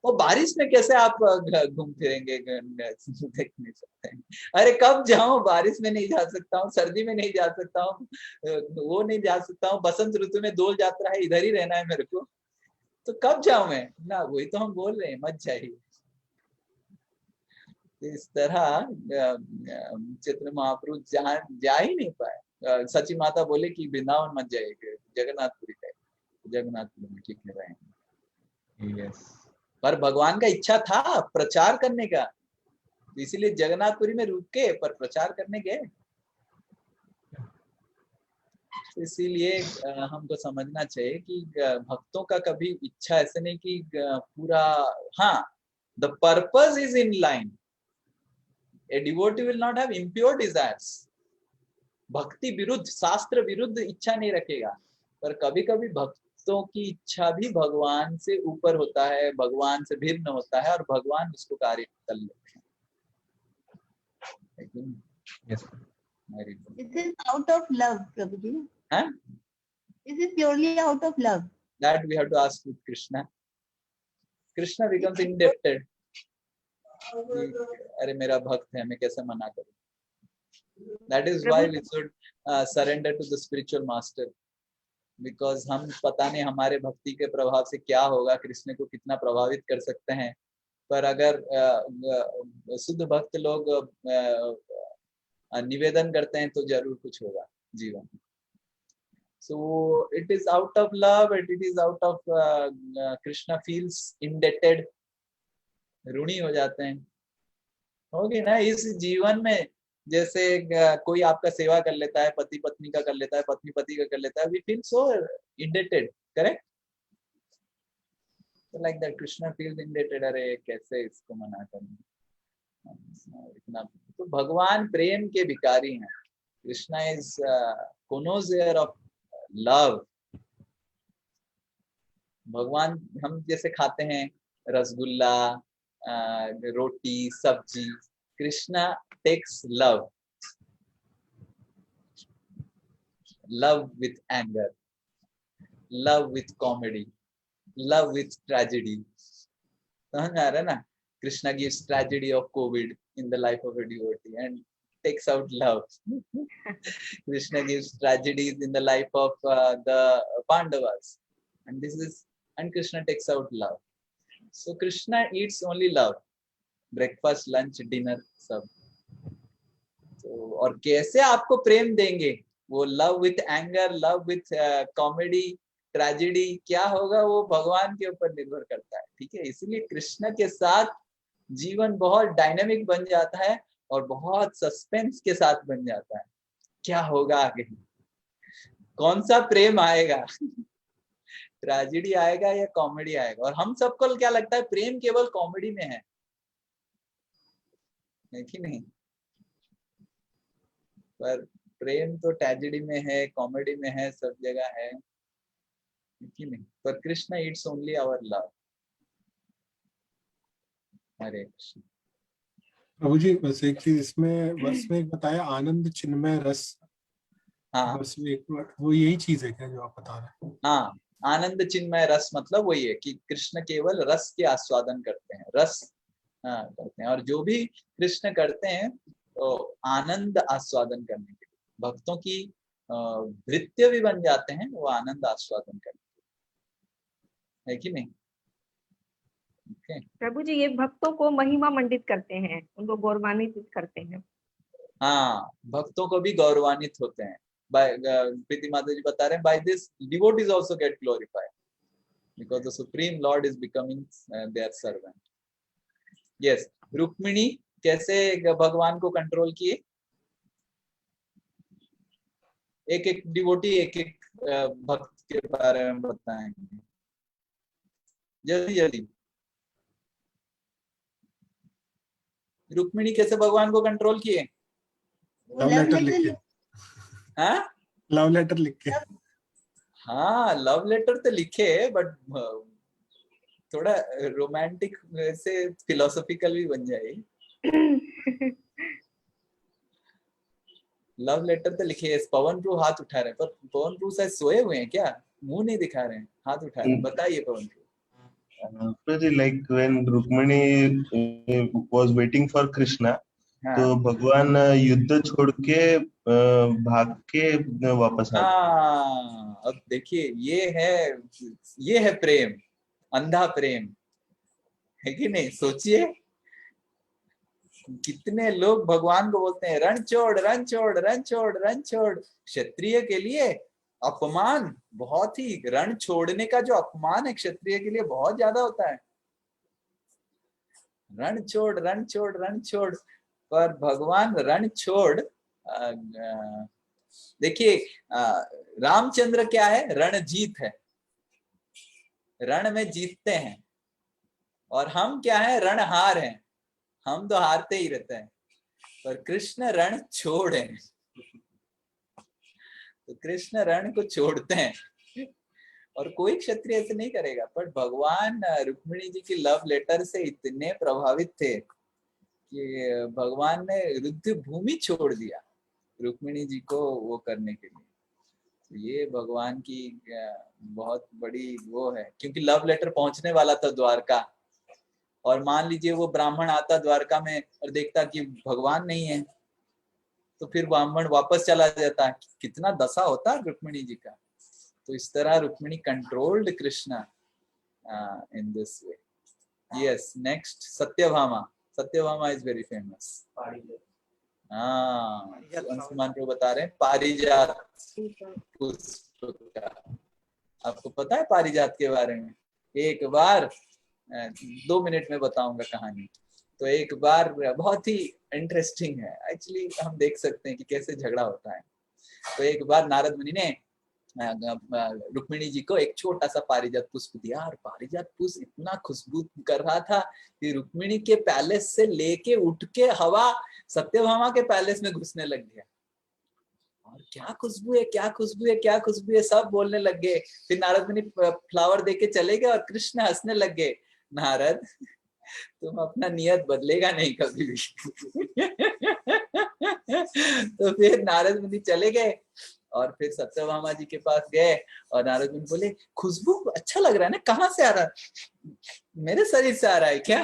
वो बारिश में कैसे आप घूम फिरेंगे, देख नहीं सकते हैं। अरे कब जाऊं, बारिश में नहीं जा सकता हूँ, सर्दी में नहीं जा सकता हूँ, वो नहीं जा सकता हूँ, बसंत ऋतु में दोल यात्रा है, इधर ही रहना है मेरे को, तो कब जाऊं मैं ना। वही तो हम बोल रहे हैं, मत जाइए। इस तरह चैतन्य महाप्रभु जा ही नहीं पाए। सची माता बोले कि वृंदावन मत जाइए, जगन्नाथपुरी जाइए। जगन्नाथपुरी में ठीक रहेंगे। yes. पर भगवान का इच्छा था प्रचार करने का, इसीलिए जगन्नाथपुरी में रुके, पर प्रचार करने गए। इसीलिए हमको समझना चाहिए कि भक्तों का कभी इच्छा ऐसे नहीं कि पूरा, हाँ, the purpose is in line. A devotee will not have impure desires. भक्ति विरुद्ध, शास्त्र विरुद्ध इच्छा नहीं रखेगा, पर कभी कभी भक्तों की इच्छा भी भगवान से ऊपर होता है, भगवान से भिन्न होता है, और भगवान उसको कार्य कर लेते हैं. Yes. This is out of love, Prabhuji. Huh? This is purely out of love. That we have to ask with Krishna. Krishna becomes indebted. अरे मेरा भक्त है, मैं कैसे मना करूं? That is why we should surrender to the spiritual master, because हम पता नहीं हमारे भक्ति के प्रभाव से क्या होगा, कृष्ण को कितना प्रभावित कर सकते हैं, पर अगर शुद्ध भक्त लोग निवेदन करते हैं तो जरूर कुछ होगा जीवन. So it is out of love, it is out of Krishna feels indebted, ऋणी हो जाते हैं. होगी ना इस जीवन में, जैसे कोई आपका सेवा कर लेता है, पति पत्नी का कर लेता है, पत्नी पति का कर लेता है, we feel so indebted, correct? So like that Krishna feels indebted. अरे कैसे इसको मना करूं, इतना. तो भगवान प्रेम के भिखारी हैं. Krishna is connoisseur of love. भगवान हम जैसे खाते हैं रसगुल्ला, रोटी, सब्जी, Krishna takes love, love with anger, love with comedy, love with tragedy. समझ आ रहा है ना? Krishna gives tragedy of COVID in the life of a devotee and takes out love. Krishna gives tragedies in the life of the Pandavas, and Krishna takes out love. So Krishna eats only love, breakfast, lunch, dinner, सब. तो और कैसे आपको प्रेम देंगे, वो love with anger, love with comedy, tragedy क्या होगा, वो भगवान के ऊपर निर्भर करता है. ठीक है, इसलिए कृष्ण के साथ जीवन बहुत डायनामिक बन जाता है और बहुत सस्पेंस के साथ बन जाता है. क्या होगा आगे, कौन सा प्रेम आएगा, ट्रेजेडी आएगा या कॉमेडी आएगा. और हम सबको क्या लगता है, प्रेम केवल कॉमेडी में है कि नहीं, पर प्रेम तो ट्रेजेडी में है, कॉमेडी में है, सब जगह है कि नहीं. पर Krishna it's only our love. Hare Krishna. Prabhu ji बस एक चीज इसमें वर्ष में एक बताया, आनंद चिन्मय रस. हाँ, वर्ष में एक वो यही चीज है क्या जो आप बता रहे हैं? हाँ, आनंद चिन्मय रस मतलब वही है कि कृष्ण केवल रस के आस्वादन करते हैं, रस करते हैं. और जो भी कृष्ण करते हैं तो आनंद आस्वादन करने के लिए, भक्तों की भृत्य भी बन जाते हैं वो आनंद आस्वादन करने के लिए, है कि नहीं. प्रभु जी ये भक्तों को महिमा मंडित करते हैं, उनको गौरवान्वित करते हैं. हाँ, भक्तों को भी गौरवान्वित होते हैं. प्रीति माता जी बता रहे हैं, by this devotees also get glorified because the supreme lord is becoming their servant. Yes, Rukmini कैसे भगवान को कंट्रोल किए, एक एक डिवोटी एक एक भक्त के बारे में बताएंगे जल्दी जल्दी. रुक्मिणी कैसे भगवान को कंट्रोल किए? लव लेटर लिख के. हाँ, लव लेटर लिख के. हाँ, लव लेटर तो लिखे, बट थोड़ा रोमांटिक से फिलोसॉफिकल भी बन जाए. लव लेटर तो लिखे. पवन प्रू हाथ उठा रहे हैं, पर पवन प्रू शायद सोए हुए हैं क्या, मुंह नहीं दिखा रहे हैं, हाथ उठा रहे हैं. बताइए पवन Pru. Like when Rukmini was waiting for Krishna, तो भगवान युद्ध छोड़ के भाग के वापस आ गए. अब देखिए ये है प्रेम, अंधा प्रेम, है कि नहीं. सोचिए कितने लोग भगवान को बोलते हैं रण छोड़ रण छोड़ रण छोड़ रण छोड़. क्षत्रिय के लिए अपमान बहुत ही, रण छोड़ने का जो अपमान है क्षत्रिय के लिए बहुत ज्यादा होता है. रण छोड़ रण छोड़ रण छोड़, पर भगवान रण छोड़ देखिए रामचंद्र क्या है, रणजीत है, रण में जीतते हैं, और हम क्या है, रणहार हैं, हम तो हारते ही रहते हैं। पर कृष्ण रण छोड़ है, तो कृष्ण रण को छोड़ते हैं, और कोई क्षत्रिय ऐसे नहीं करेगा। पर भगवान रुक्मिणी जी की लव लेटर से इतने प्रभावित थे कि भगवान ने रुद्र भूमि छोड़ दिया रुक्मिणी जी को वो करने के लिए। तो ये भगवान की बहुत बड़ी वो है, क्योंकि लव लेटर पहुंचने वाला था द्वारका, और मान लीजिए वो ब्राह्मण आता द्वारका में और देखता कि भगवान नहीं है, तो फिर ब्राह्मण वापस चला जाता, कितना दशा होता रुक्मिणी जी का। तो इस तरह Rukmini controlled Krishna in this way. Yes, next Satyabhama. Satyabhama is very famous. हाँ, अंशुमान प्रभु बता रहे हैं पारिजात पुष्प का। आपको पता है पारिजात के बारे में? एक बार 2 मिनट में बताऊंगा कहानी। तो एक बार बहुत ही इंटरेस्टिंग है एक्चुअली, हम देख सकते हैं कि कैसे झगड़ा होता है। तो एक बार नारद मुनि ने रुक्मिणी जी को एक छोटा सा पारिजात पुष्प दिया, और पारिजात पुष्प इतना खुशबू कर रहा था कि रुक्मिणी के पैलेस से लेके उठ के हवा सत्यभामा के पैलेस में घुसने लग गया। और क्या खुशबू है, क्या खुशबू है, क्या खुशबू है, सब बोलने लग गए। फिर नारद मुनि फ्लावर देके चले गए और कृष्ण हंसने लग गए, नारद तुम अपना नियत बदलेगा नहीं कभी भी। तो फिर नारद मुनि चले गए और फिर सत्यभामा जी के पास गए, और नारद मुनि बोले खुशबू अच्छा लग रहा है ना, कहाँ से आ रहा है? मेरे शरीर से आ रहा है क्या?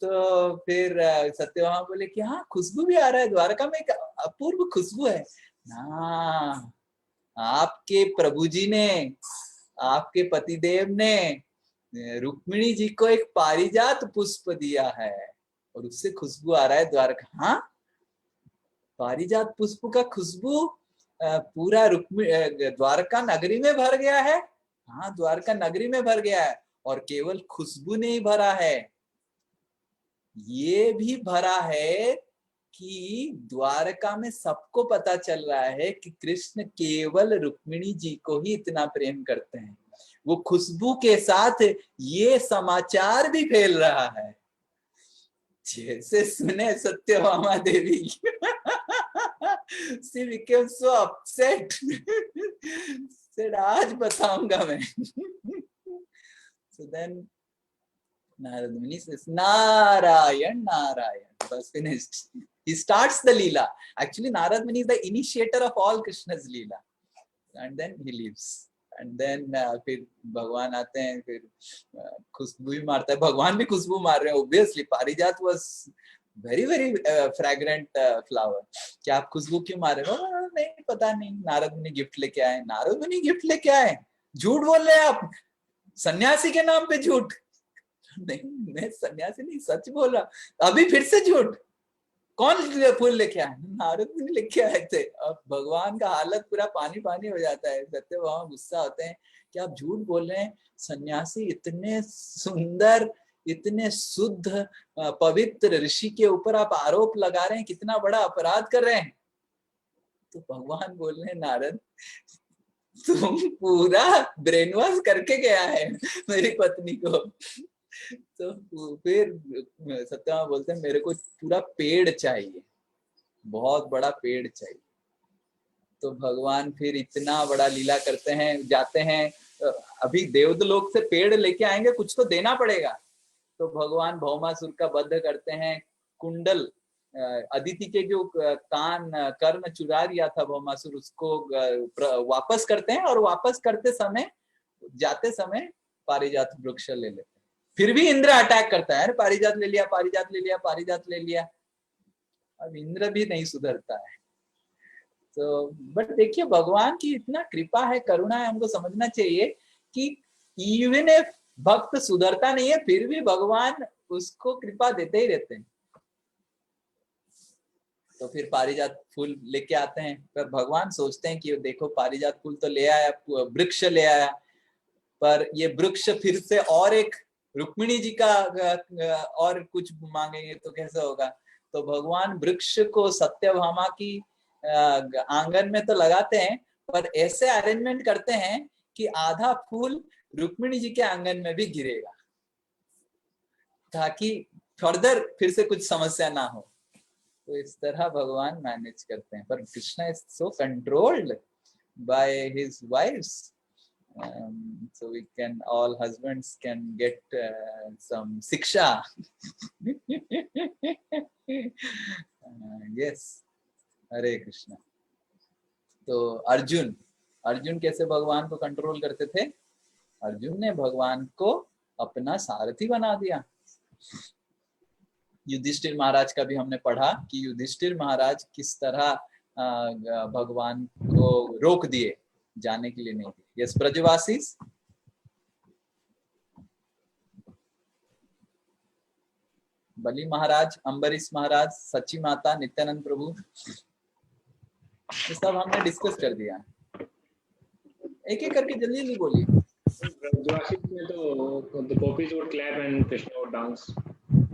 तो फिर सत्यभामा बोले कि हाँ खुशबू भी आ रहा है, द्वारका में एक अपूर्व खुशबू है ना। आपके प्रभु जी ने, आपके पतिदेव ने रुक्मिणी जी को एक पारिजात पुष्प दिया है, और उससे खुशबू आ रहा है द्वारका। हाँ, पारिजात पुष्प का खुशबू पूरा द्वारका नगरी में भर गया है। हाँ, द्वारका नगरी में भर गया है, और केवल खुशबू नहीं भरा है, ये भी भरा है कि द्वारका में सबको पता चल रहा है कि कृष्ण केवल रुक्मिणी जी को ही इतना प्रेम करते हैं। वो खुशबू के साथ ये समाचार भी फैल रहा है। जैसे सुने सत्यभामा देवी, she became so upset, said आज बताऊंगा मैं। So then Narad Muni says Narayan Narayan, bas finished. He starts the Leela. Actually Narad Muni is the initiator of all Krishna's Leela, and then he leaves. And then फिर भगवान आते हैं, फिर खुशबू भी मारता है, भगवान भी खुशबू मार रहे हैं ऑब्वियसली। पारिजात was very very fragrant flower. क्या आप खुशबू क्यों मार रहे हो? नहीं पता नहीं, नारद मुनि गिफ्ट लेके आए। नारद मुनि गिफ्ट लेके आए? झूठ बोल रहे हैं आप, सन्यासी के नाम पे झूठ। नहीं, मैं सन्यासी नहीं, सच बोल रहा। अभी फिर से झूठ। कौन फूल लेके आए? नारद मुनि लेके आए थे। अब भगवान का हालत पूरा पानी पानी हो जाता है। सत्यभामा गुस्सा होते हैं कि आप झूठ बोल रहे हैं, सन्यासी इतने सुंदर, इतने शुद्ध पवित्र ऋषि के ऊपर आप आरोप लगा रहे हैं, कितना बड़ा अपराध कर रहे हैं। तो भगवान बोल रहे हैं नारद तुम पूरा ब्रेन वॉश करके गया है मेरी पत्नी को। तो फिर सत्यभामा बोलते हैं मेरे को पूरा पेड़ चाहिए, बहुत बड़ा पेड़ चाहिए। तो भगवान फिर इतना बड़ा लीला करते हैं, जाते हैं, अभी देवलोक से पेड़ लेके आएंगे, कुछ तो देना पड़ेगा। तो भगवान भौमासुर का वध करते हैं। कुंडल अदिति के जो कान कर्ण चुरा लिया था भौमासुर, उसको वापस करते हैं, और वापस करते समय, जाते समय पारिजात वृक्ष ले लेते हैं। फिर भी इंद्र अटैक करता है, पारिजात ले लिया, पारिजात ले लिया, पारिजात ले लिया। अब इंद्र भी नहीं सुधरता है। तो बट देखिए भगवान की इतना कृपा है, करुणा है, हमको समझना चाहिए कि इवन इफ भक्त सुधरता नहीं है, फिर भी भगवान उसको कृपा देते ही रहते हैं। तो फिर पारिजात फूल लेके आते हैं, पर भगवान सोचते हैं कि देखो पारिजात फूल तो ले आया, वृक्ष ले आया, पर ये वृक्ष फिर से और एक रुक्मिणी जी का और कुछ मांगेंगे तो कैसे होगा। तो भगवान वृक्ष को सत्यभामा की आंगन में तो लगाते हैं, पर ऐसे अरेंजमेंट करते हैं कि आधा फूल रुक्मिणी जी के आंगन में भी गिरेगा, ताकि फर्दर फिर से कुछ समस्या ना हो। तो इस तरह भगवान मैनेज करते हैं। पर Krishna is so controlled by his wives, so we can, all husbands can get some siksha. Yes, Hare Krishna. तो अर्जुन कैसे भगवान को कंट्रोल करते थे? अर्जुन ने भगवान को अपना सारथी बना दिया। युधिष्ठिर महाराज का भी हमने पढ़ा कि युधिष्ठिर महाराज किस तरह भगवान को रोक दिए, जाने के लिए नहीं दिए। यस, ब्रजवासीस। बलि महाराज, अम्बरीश महाराज, सची माता, नित्यानंद प्रभु, ये सब हमने डिस्कस कर दिया। एक एक करके जल्दी जल्दी बोलिए। ब्रजवासी में तो the gopis would clap and Krishna would dance.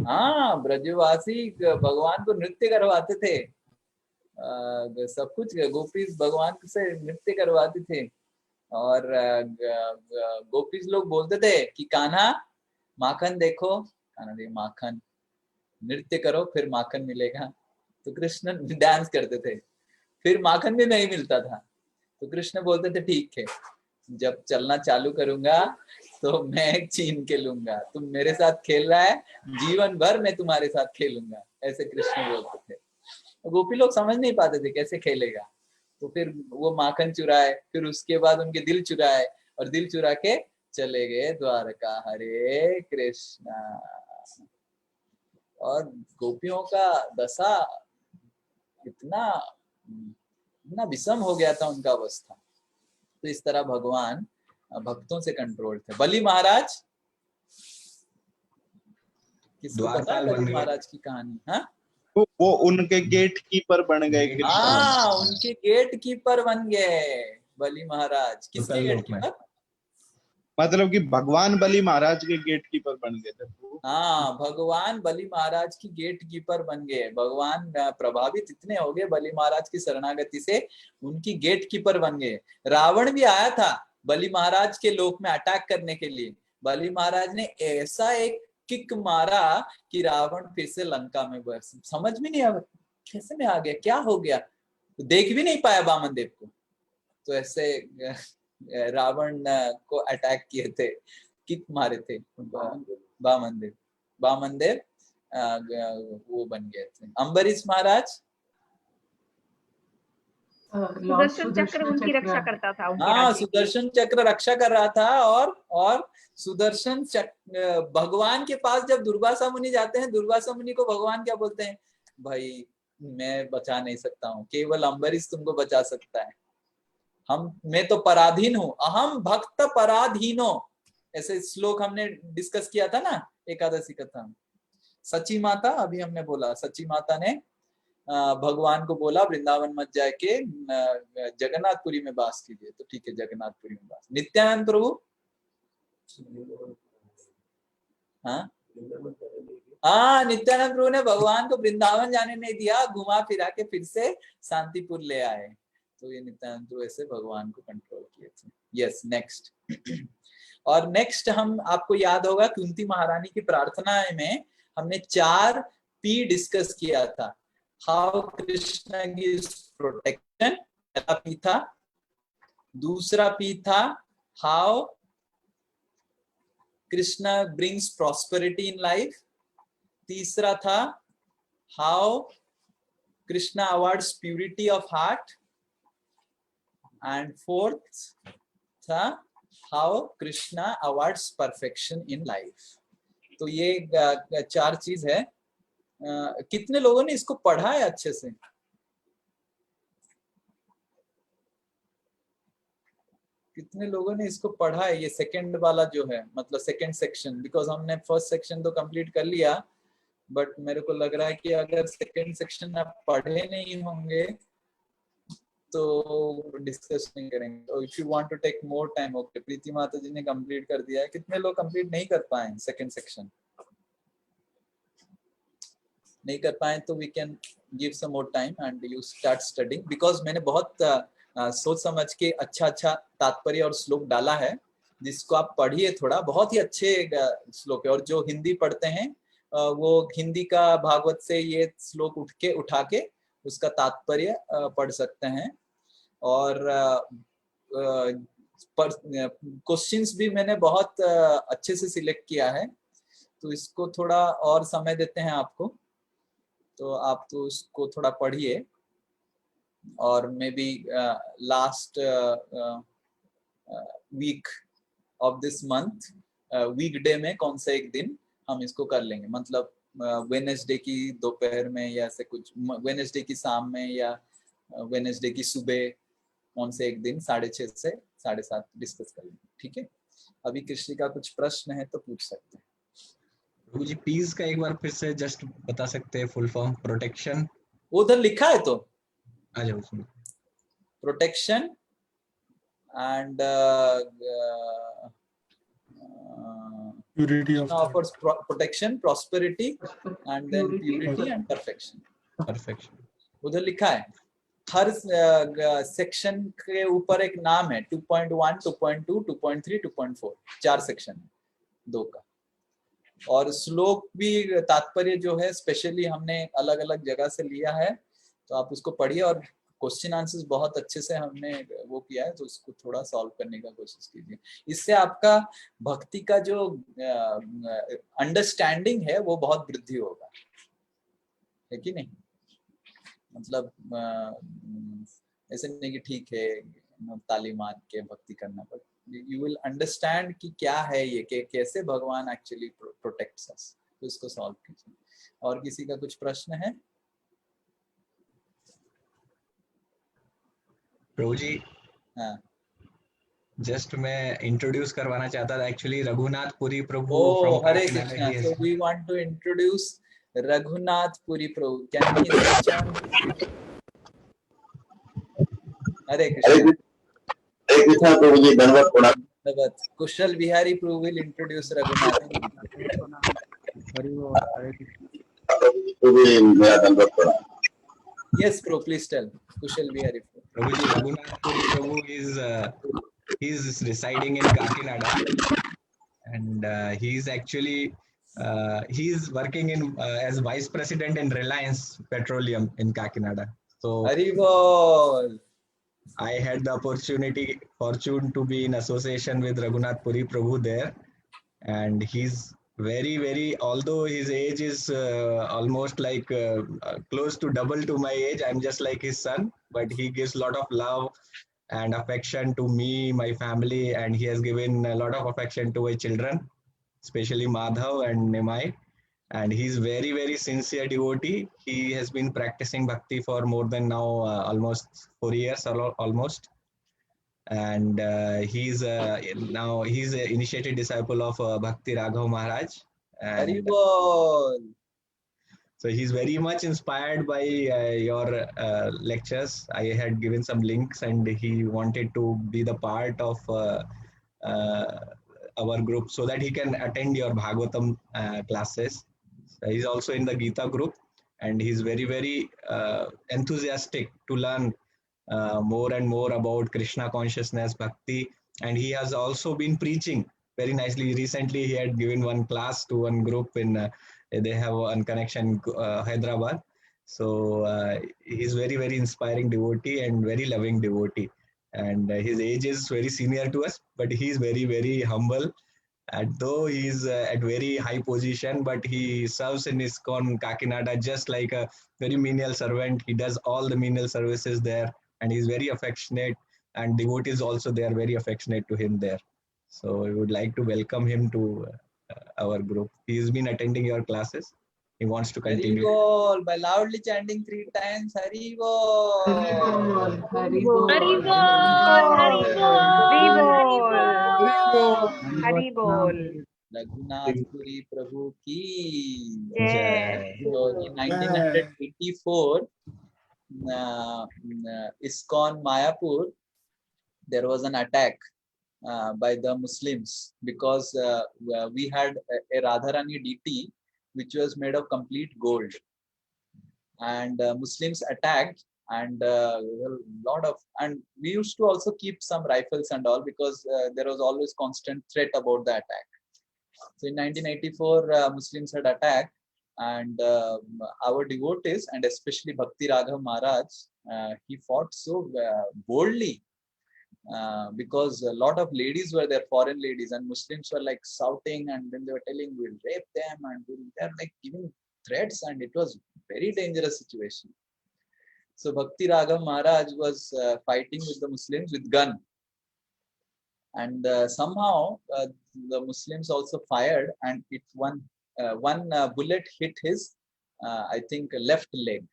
हाँ, ब्रजवासी भगवान को नृत्य करवाते थे, सब कुछ गोपीज भगवान से नृत्य करवाते थे। और गोपीज लोग बोलते थे कि कान्हा माखन देखो, कान्हा दे माखन, नृत्य करो फिर माखन मिलेगा। तो कृष्ण डांस करते थे, फिर माखन भी नहीं मिलता था, तो कृष्ण बोलते थे ठीक है, जब चलना चालू करूंगा तो मैं छीन के लूंगा, तुम मेरे साथ खेल रहा है, जीवन भर मैं तुम्हारे साथ खेलूंगा, ऐसे कृष्ण बोलते थे। गोपी लोग समझ नहीं पाते थे कैसे खेलेगा, तो फिर वो माखन चुराए, फिर उसके बाद उनके दिल चुराए, और दिल चुरा के चले गए द्वारका। हरे कृष्णा। और गोपियों का दशा इतना विषम हो गया था उनका अवस्था। तो इस तरह भगवान भक्तों से कंट्रोल थे। बलि महाराज, किसको पता है बलि महाराज की कहानी? हाँ, वो उनके गेट कीपर बन गए कृष्ण। हाँ, उनके गेट कीपर बन गए बलि महाराज। किसके गेट कीपर? मतलब कि भगवान बलि महाराज के गेट कीपर बन गए थे। हाँ, भगवान बलि महाराज की गेट कीपर बन गए। भगवान प्रभावित इतने हो गए बलि महाराज की शरणागति से, उनकी गेट कीपर बन गए। रावण भी आया था बलि महाराज के लोक में अटैक करने के लिए। बलि महाराज ने ऐसा एक किक मारा कि रावण फिर से लंका में बस, समझ में नहीं आया कैसे में आ गया, क्या हो गया, तो देख भी नहीं पाया वामन देव को। तो ऐसे रावण को अटैक किए थे, किक मारे थे वामन देव वो बन गए थे। अम्बरीश महाराज, सुदर्शन चक्र उनकी रक्षा करता था। हाँ, सुदर्शन चक्र रक्षा कर रहा था। और सुदर्शन चक्र भगवान के पास जब दुर्वासा मुनि जाते हैं, दुर्वासा मुनि को भगवान क्या बोलते हैं? भाई मैं बचा नहीं सकता हूँ, केवल अम्बरीश तुमको बचा सकता है, मैं तो पराधीन हूँ, अहम भक्त पराधीनो, ऐसे श्लोक हमने डिस्कस किया था ना एकादशी कथा में। सची माता, अभी हमने बोला, सची माता ने भगवान को बोला वृंदावन मत जाए के जगन्नाथपुरी में वास कीजिए, तो ठीक है जगन्नाथपुरी में वास। नित्यानंद प्रभु, हाँ, नित्यानंद प्रभु ने भगवान को वृंदावन जाने नहीं दिया, घुमा फिरा के फिर से शांतिपुर ले आए। तो ये नित्यानंद प्रभु ऐसे भगवान को कंट्रोल किए थे। Yes, next. और नेक्स्ट हम, आपको याद होगा कुंती महारानी की प्रार्थना में हमने 4 P डिस्कस किया था। हाउ कृष्ण गिव्स प्रोटेक्शन, पहला P था। दूसरा P था how Krishna brings prosperity in life. तीसरा था how Krishna awards purity of heart. And fourth था how Krishna awards perfection in life. तो ये 4 चीज है। कितने लोगों ने इसको पढ़ा है अच्छे से? कितने लोगों ने इसको पढ़ा है? ये सेकंड वाला जो है, मतलब सेकंड सेक्शन, बिकॉज हमने फर्स्ट सेक्शन तो कंप्लीट कर लिया, बट मेरे को लग रहा है कि अगर सेकंड सेक्शन आप पढ़े नहीं होंगे तो डिस्कस नहीं करेंगे। तो if you want to take more time, okay, Preeti माता जी ने कंप्लीट कर दिया है। कितने लोग कंप्लीट नहीं कर पाए सेकंड सेक्शन? नहीं कर पाए तो we can give some more time and you start studying, because मैंने बहुत सोच समझ के अच्छा तात्पर्य और श्लोक डाला है, जिसको आप पढ़िए थोड़ा, बहुत ही अच्छे श्लोक है। और जो हिंदी पढ़ते हैं वो हिंदी का भागवत से ये श्लोक उठा के उसका तात्पर्य पढ़ सकते हैं। और क्वेश्चंस भी मैंने बहुत अच्छे से सिलेक्ट किया है, तो इसको थोड़ा और समय देते हैं आपको, तो आप तो उसको थोड़ा पढ़िए। और maybe last week of this month weekday में कौन सा एक दिन हम इसको कर लेंगे, मतलब वेडनेसडे की दोपहर में या ऐसे कुछ, वेडनेसडे की शाम में या वेडनेसडे की सुबह, कौन से एक दिन 6:30 से 7:30 डिस्कस कर लेंगे, ठीक है। अभी कृष्ण का कुछ प्रश्न है तो पूछ सकते हैं। प्रभु जी पीस का एक बार फिर से जस्ट बता सकते हैं फुल फॉर्म? प्रोटेक्शन उधर लिखा है तो आ जाओ उसमें। Protection and Purity of offers protection, prosperity and then purity and perfection. उधर लिखा है, हर सेक्शन के ऊपर एक नाम है, 2.1, 2.2, 2.3, 2.4, 4 सेक्शन है 2 का। और श्लोक भी तात्पर्य जो है स्पेशली हमने अलग अलग जगह से लिया है, तो आप उसको पढ़िए। और क्वेश्चन आंसर्स बहुत अच्छे से हमने वो किया है, तो उसको थोड़ा सॉल्व करने का कोशिश कीजिए। इससे आपका भक्ति का जो अंडरस्टैंडिंग है वो बहुत वृद्धि होगा, है कि नहीं। मतलब ऐसे नहीं कि ठीक है ताली मार के भक्ति करना, पर यू विल अंडरस्टैंड कि क्या है ये, कि कैसे भगवान एक्चुअली प्रोटेक्ट्स अस, तो इसको सॉल्व कीजिए। और किसी का कुछ प्रश्न है? प्रभु जी हाँ, जस्ट मैं इंट्रोड्यूस करवाना चाहता था actually Raghunath Puri Prabhu Oh, from Hare Kakinada. Krishna. He is- So we want to introduce Raghunath Puri Prabhu. Can we switch on? Hare Krishna. हरे कृष्णा प्रभु जी, धन्यवाद प्रणाम। धन्यवाद। Kushal Bihari Prabhu will introduce Raghunath. प्रभु जी मेरा धन्यवाद प्रणाम। Yes, Prabhu, please tell. Kushal Bihari Prabhu. Prabhu ji, Raghunath Puri Prabhu is residing in Kakinada, and he's actually he's working in as vice president in Reliance Petroleum in Kakinada. So Haribol. I had the fortune to be in association with Raghunath Puri Prabhu there, and he's very, although his age is almost like close to double to my age, I'm just like his son, but he gives a lot of love and affection to me, my family, and he has given a lot of affection to my children, especially Madhav and Nimai. And he's very sincere devotee. He has been practicing bhakti for more than now almost 4 years almost. And he's now he's an initiated disciple of Bhakti Raghav Maharaj. And so he's very much inspired by your lectures. I had given some links, and he wanted to be the part of our group so that he can attend your Bhagavatam classes. He's also in the Gita group, and he's very enthusiastic to learn more and more about Krishna consciousness, bhakti, and he has also been preaching very nicely. Recently, he had given one class to one group in they have one connection Hyderabad. So he's very inspiring devotee and very loving devotee, and his age is very senior to us, but he's very humble. And though he's at very high position, but he serves in ISKCON Kakinada just like a very menial servant. He does all the menial services there, and he's very affectionate, and devotees also, they are very affectionate to him there. So we would like to welcome him to our group. He's been attending your classes. He wants to continue. Haribol, by loudly chanting 3 times, Haribol. Haribol, Haribol, Haribol. Raghunath Puri Prabhu ki Jai. So in 1984, ISKCON Mayapur, there was an attack by the Muslims, because we had a Radharani DT which was made of complete gold, and Muslims attacked, and a lot of, and we used to also keep some rifles and all, because there was always constant threat about the attack. So in 1984, Muslims had attacked, and our devotees, and especially Bhakti Raghav Maharaj, he fought so boldly, because a lot of ladies were there, foreign ladies, and Muslims were like shouting, and then they were telling we'll rape them, and they're like giving threats, and it was very dangerous situation. So Bhakti Raghav Maharaj was fighting with the Muslims with gun, and somehow the Muslims also fired, and it one bullet hit his I think left leg.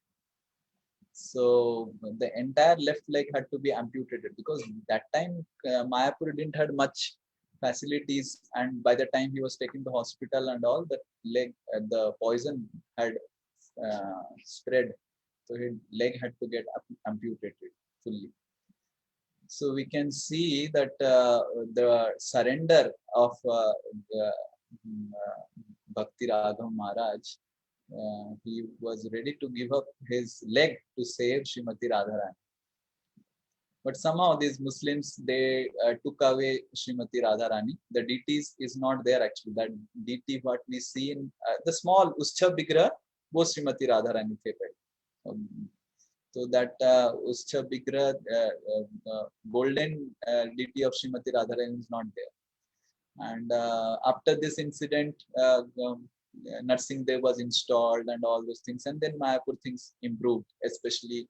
So the entire left leg had to be amputated, because that time Mayapur didn't have much facilities, and by the time he was taken to hospital and all, the leg, the poison had spread, so his leg had to get amputated fully. So we can see that the surrender of Bhakti Raghav Maharaj, he was ready to give up his leg to save Srimati Radharani. But somehow these Muslims, they took away Srimati Radharani. The deities is not there actually. That deity what we see in the small Uscha Vigraha was Srimati Radharani paper. So that Uscha Vigraha, golden deity of Srimati Radharani is not there. And after this incident, Narsingh Dev was installed and all those things, and then Mayapur things improved, especially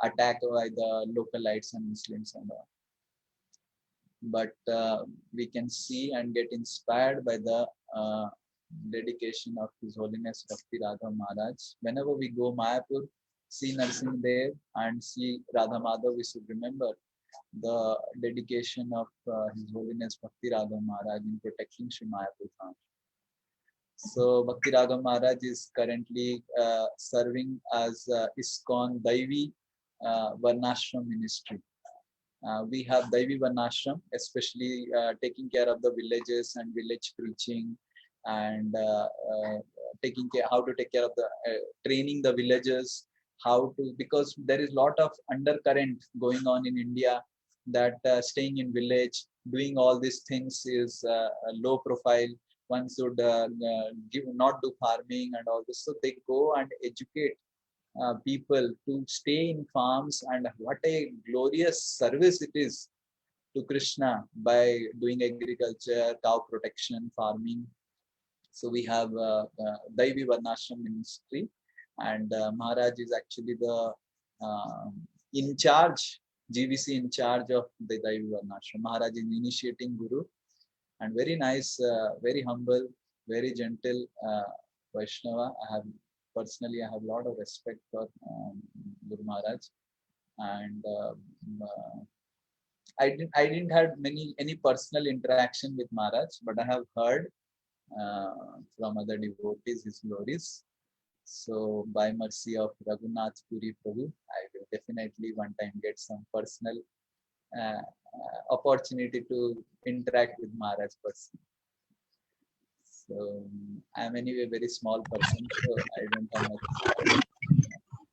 attack by the localites and Muslims and all. But we can see and get inspired by the dedication of His Holiness Bhakti Raghav Maharaj. Whenever we go Mayapur, see Narsingh Dev and see Radha Madhav, we should remember the dedication of His Holiness Bhakti Raghav Maharaj in protecting Sri Mayapur Dham. So Bhakti Raghav Maharaj is currently serving as ISKCON Daivi Varnashram ministry. We have Daivi Varnashram, especially taking care of the villages and village preaching, and taking care, how to take care of the training the villagers, how to, because there is a lot of undercurrent going on in India, that staying in village, doing all these things is low profile. One should not do farming and all this. So they go and educate people to stay in farms, and what a glorious service it is to Krishna by doing agriculture, cow protection, farming. So we have Daivi Varnashram ministry, and Maharaj is actually the in charge, GVC in charge of the Daivi Varnashram. Maharaj is initiating guru, and very nice, very humble, very gentle Vaishnava. Personally, I have a lot of respect for Guru Maharaj, and I didn't have any personal interaction with Maharaj, but I have heard from other devotees his glories. So by mercy of Raghunath Puri Prabhu, I will definitely one time get some personal opportunity to interact with Maharaj person. So I'm anyway very small person, so I don't have much.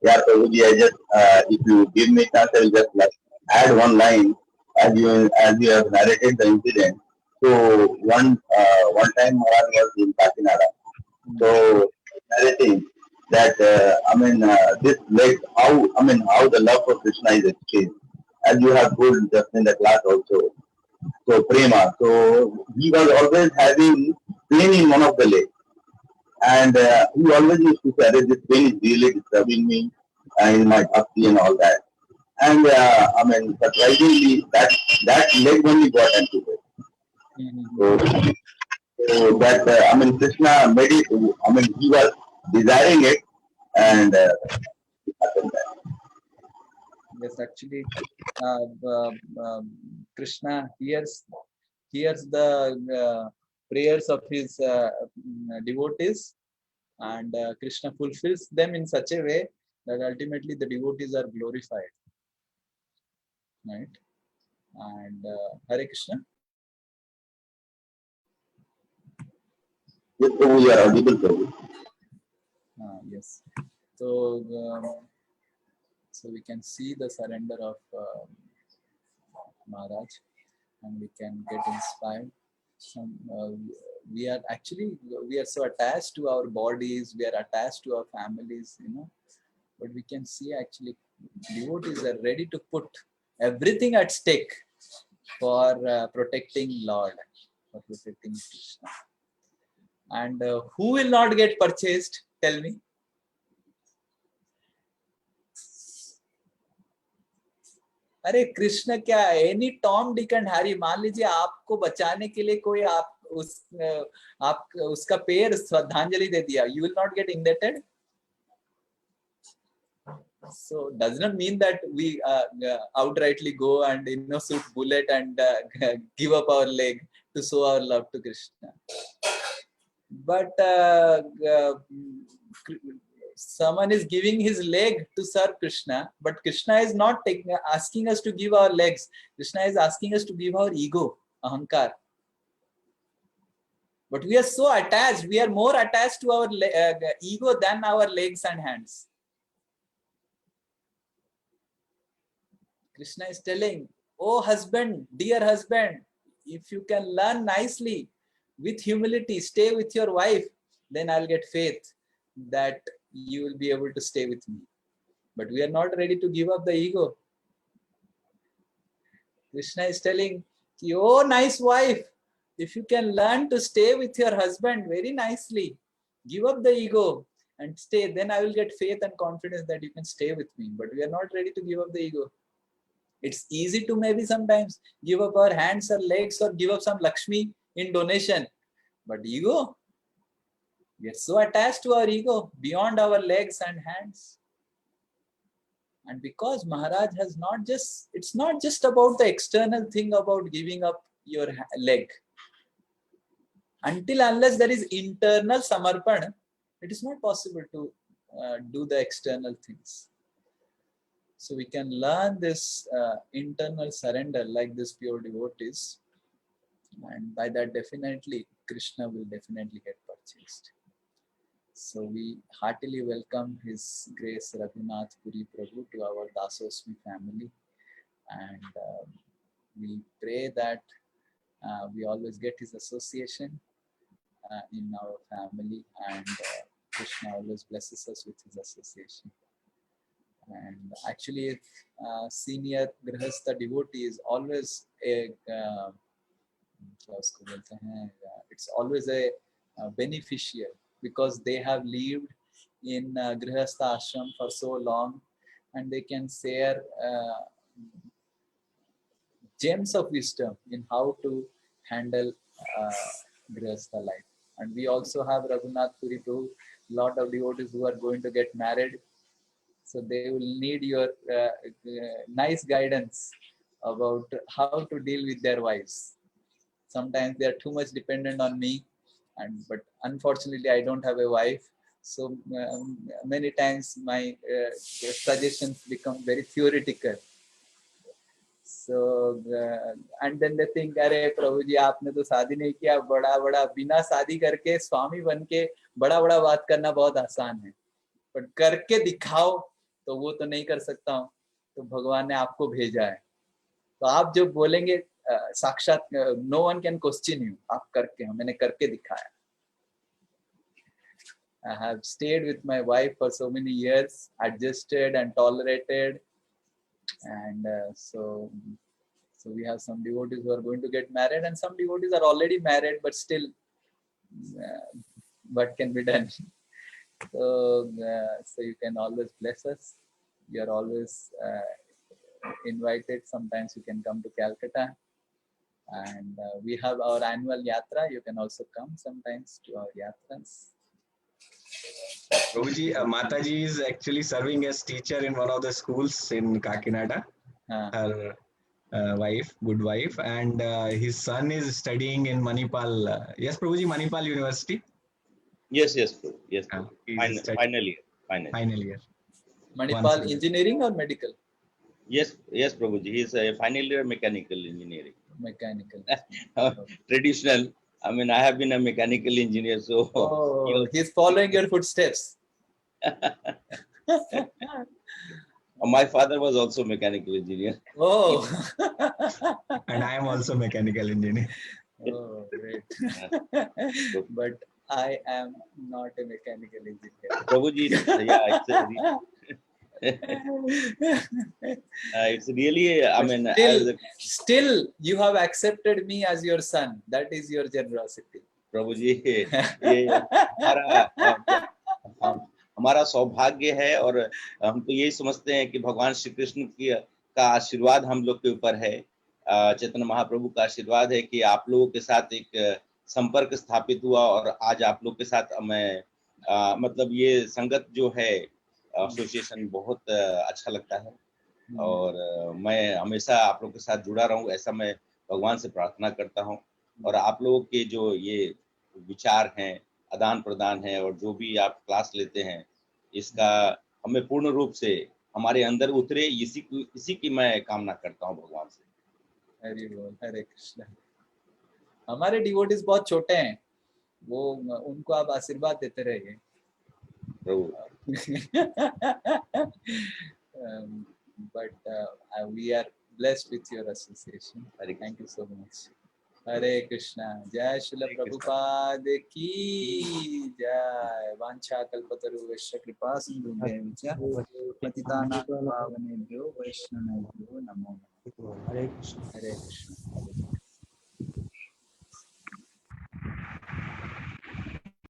Yeah, Prabhuji, I just if you give me chance, I will just add one line as you have narrated the incident. So one time Maharaj was in Kakinada, so narrating that this like how the love for Krishna is exchanged, as you have told just in the class also. So prema. So he was always having pain in one of the legs, and he always used to say, "This pain is really disturbing me in my bhakti and all that." And surprisingly, that leg only got amputated. So that Krishna made it. He was desiring it, and yes, actually, Krishna hears the prayers of his devotees, and Krishna fulfills them in such a way that ultimately the devotees are glorified, right? And Hare Krishna. Yes, Prabhu, you are audible, Prabhu. Yes. So we can see the surrender of Maharaj, and we can get inspired. We are so attached to our bodies, we are attached to our families, but we can see actually devotees are ready to put everything at stake for protecting Lord, for protecting Krishna. And who will not get purchased? Tell me. अरे कृष्ण क्या, any Tom Dick and Harry, मान लीजिए आपको बचाने के लिए कोई आप उसका पैर श्रद्धांजलि दे दिया, you will not get indebted. So does not mean that we outrightly go and shoot bullet and give up our leg to show our love to Krishna. But someone is giving his leg to serve Krishna, but Krishna is not asking us to give our legs. Krishna is asking us to give our ego, ahankar. But we are so attached, we are more attached to our ego than our legs and hands. Krishna is telling, oh husband, dear husband, if you can learn nicely with humility, stay with your wife, then I'll get faith that you will be able to stay with me. But we are not ready to give up the ego. Krishna is telling, oh nice wife, if you can learn to stay with your husband very nicely, give up the ego and stay, then I will get faith and confidence that you can stay with me. But we are not ready to give up the ego. It's easy to maybe sometimes give up our hands or legs or give up some Lakshmi in donation. But ego, we are so attached to our ego beyond our legs and hands. And because Maharaj has it's not just about the external thing about giving up your leg. Unless there is internal samarpan, it is not possible to do the external things. So we can learn this internal surrender like this pure devotees. And by that definitely Krishna will definitely get purchased. So we heartily welcome His Grace Raghunath Puri Prabhu to our Dasosmi family, and we pray that we always get his association in our family, and Krishna always blesses us with his association. And actually, senior Grihastha devotee is always it's always a beneficial, because they have lived in Grihastha ashram for so long, and they can share gems of wisdom in how to handle Grihastha life. And we also have Raghunath Puri Prabhu, lot of devotees who are going to get married. So they will need your nice guidance about how to deal with their wives. Sometimes they are too much dependent on me, but unfortunately I don't have a wife. So many times my suggestions become very theoretical. So and then they think, अरे प्रभु जी आपने तो शादी नहीं किया, बड़ा बिना शादी करके स्वामी बन के बड़ा बात करना बहुत आसान है, but करके दिखाओ तो वो तो नहीं कर सकता हूँ, तो भगवान ने आपको भेजा है, तो आप जो बोलेंगे साक्षात no one can question you, आप करके हो, मैंने करके दिखाया. I have stayed with my wife for so many years, adjusted and tolerated, and so we have some devotees who are going to get married, and some devotees are already married, but still what can be done? So you can always bless us. You are always invited. Sometimes you can come to Calcutta, and we have our annual yatra. You can also come sometimes to our yatras. Prabhuji, Mataji is actually serving as teacher in one of the schools in Kakinada. Her wife, good wife, and his son is studying in Manipal. Yes, Prabhuji, Manipal University. Yes, Prabhu. Yes. Final year. Manipal engineering or medical? Yes, Prabhuji. He is a final year mechanical engineering. Mechanical. Traditional. I mean, I have been a mechanical engineer, so he's following your footsteps. My father was also mechanical engineer. Oh. And I am also mechanical engineer. Oh, great. But I am not a mechanical engineer. Prabhuji, yeah, it's really, I mean, still you have accepted me as your son. That is your generosity. Prabhuji, ये हमारा सौभाग्य है और हम तो यही समझते हैं कि भगवान श्री कृष्ण का आशीर्वाद हम लोग के ऊपर है, चैतन्य महाप्रभु का आशीर्वाद है कि आप लोगों के साथ एक संपर्क स्थापित हुआ और आज आप लोग के साथ मैं मतलब ये संगत जो है एसोसिएशन बहुत अच्छा लगता है और मैं हमेशा आप लोग के साथ जुड़ा रहूं ऐसा मैं भगवान से प्रार्थना करता हूं और आप लोगों के जो ये विचार हैं, आदान प्रदान है और जो भी आप क्लास लेते हैं इसका हमें पूर्ण रूप से हमारे अंदर उतरे, इसी की मैं कामना करता हूं भगवान से। हरि बोल, हरे कृष्ण। हमारे डिवोटीज बहुत छोटे हैं, वो उनको आप आशीर्वाद देते रहिए प्रभु। But we are blessed with your association. Thank you so much. हरे कृष्णा। जय श्रील प्रभुपाद की जय। वांछा कल्पतरुभ्यश्च कृपा सिन्धुभ्यश्च पतितानां पावनेभ्यो वैष्णवेभ्यो नमो नमः। हरे कृष्ण। हरे कृष्ण।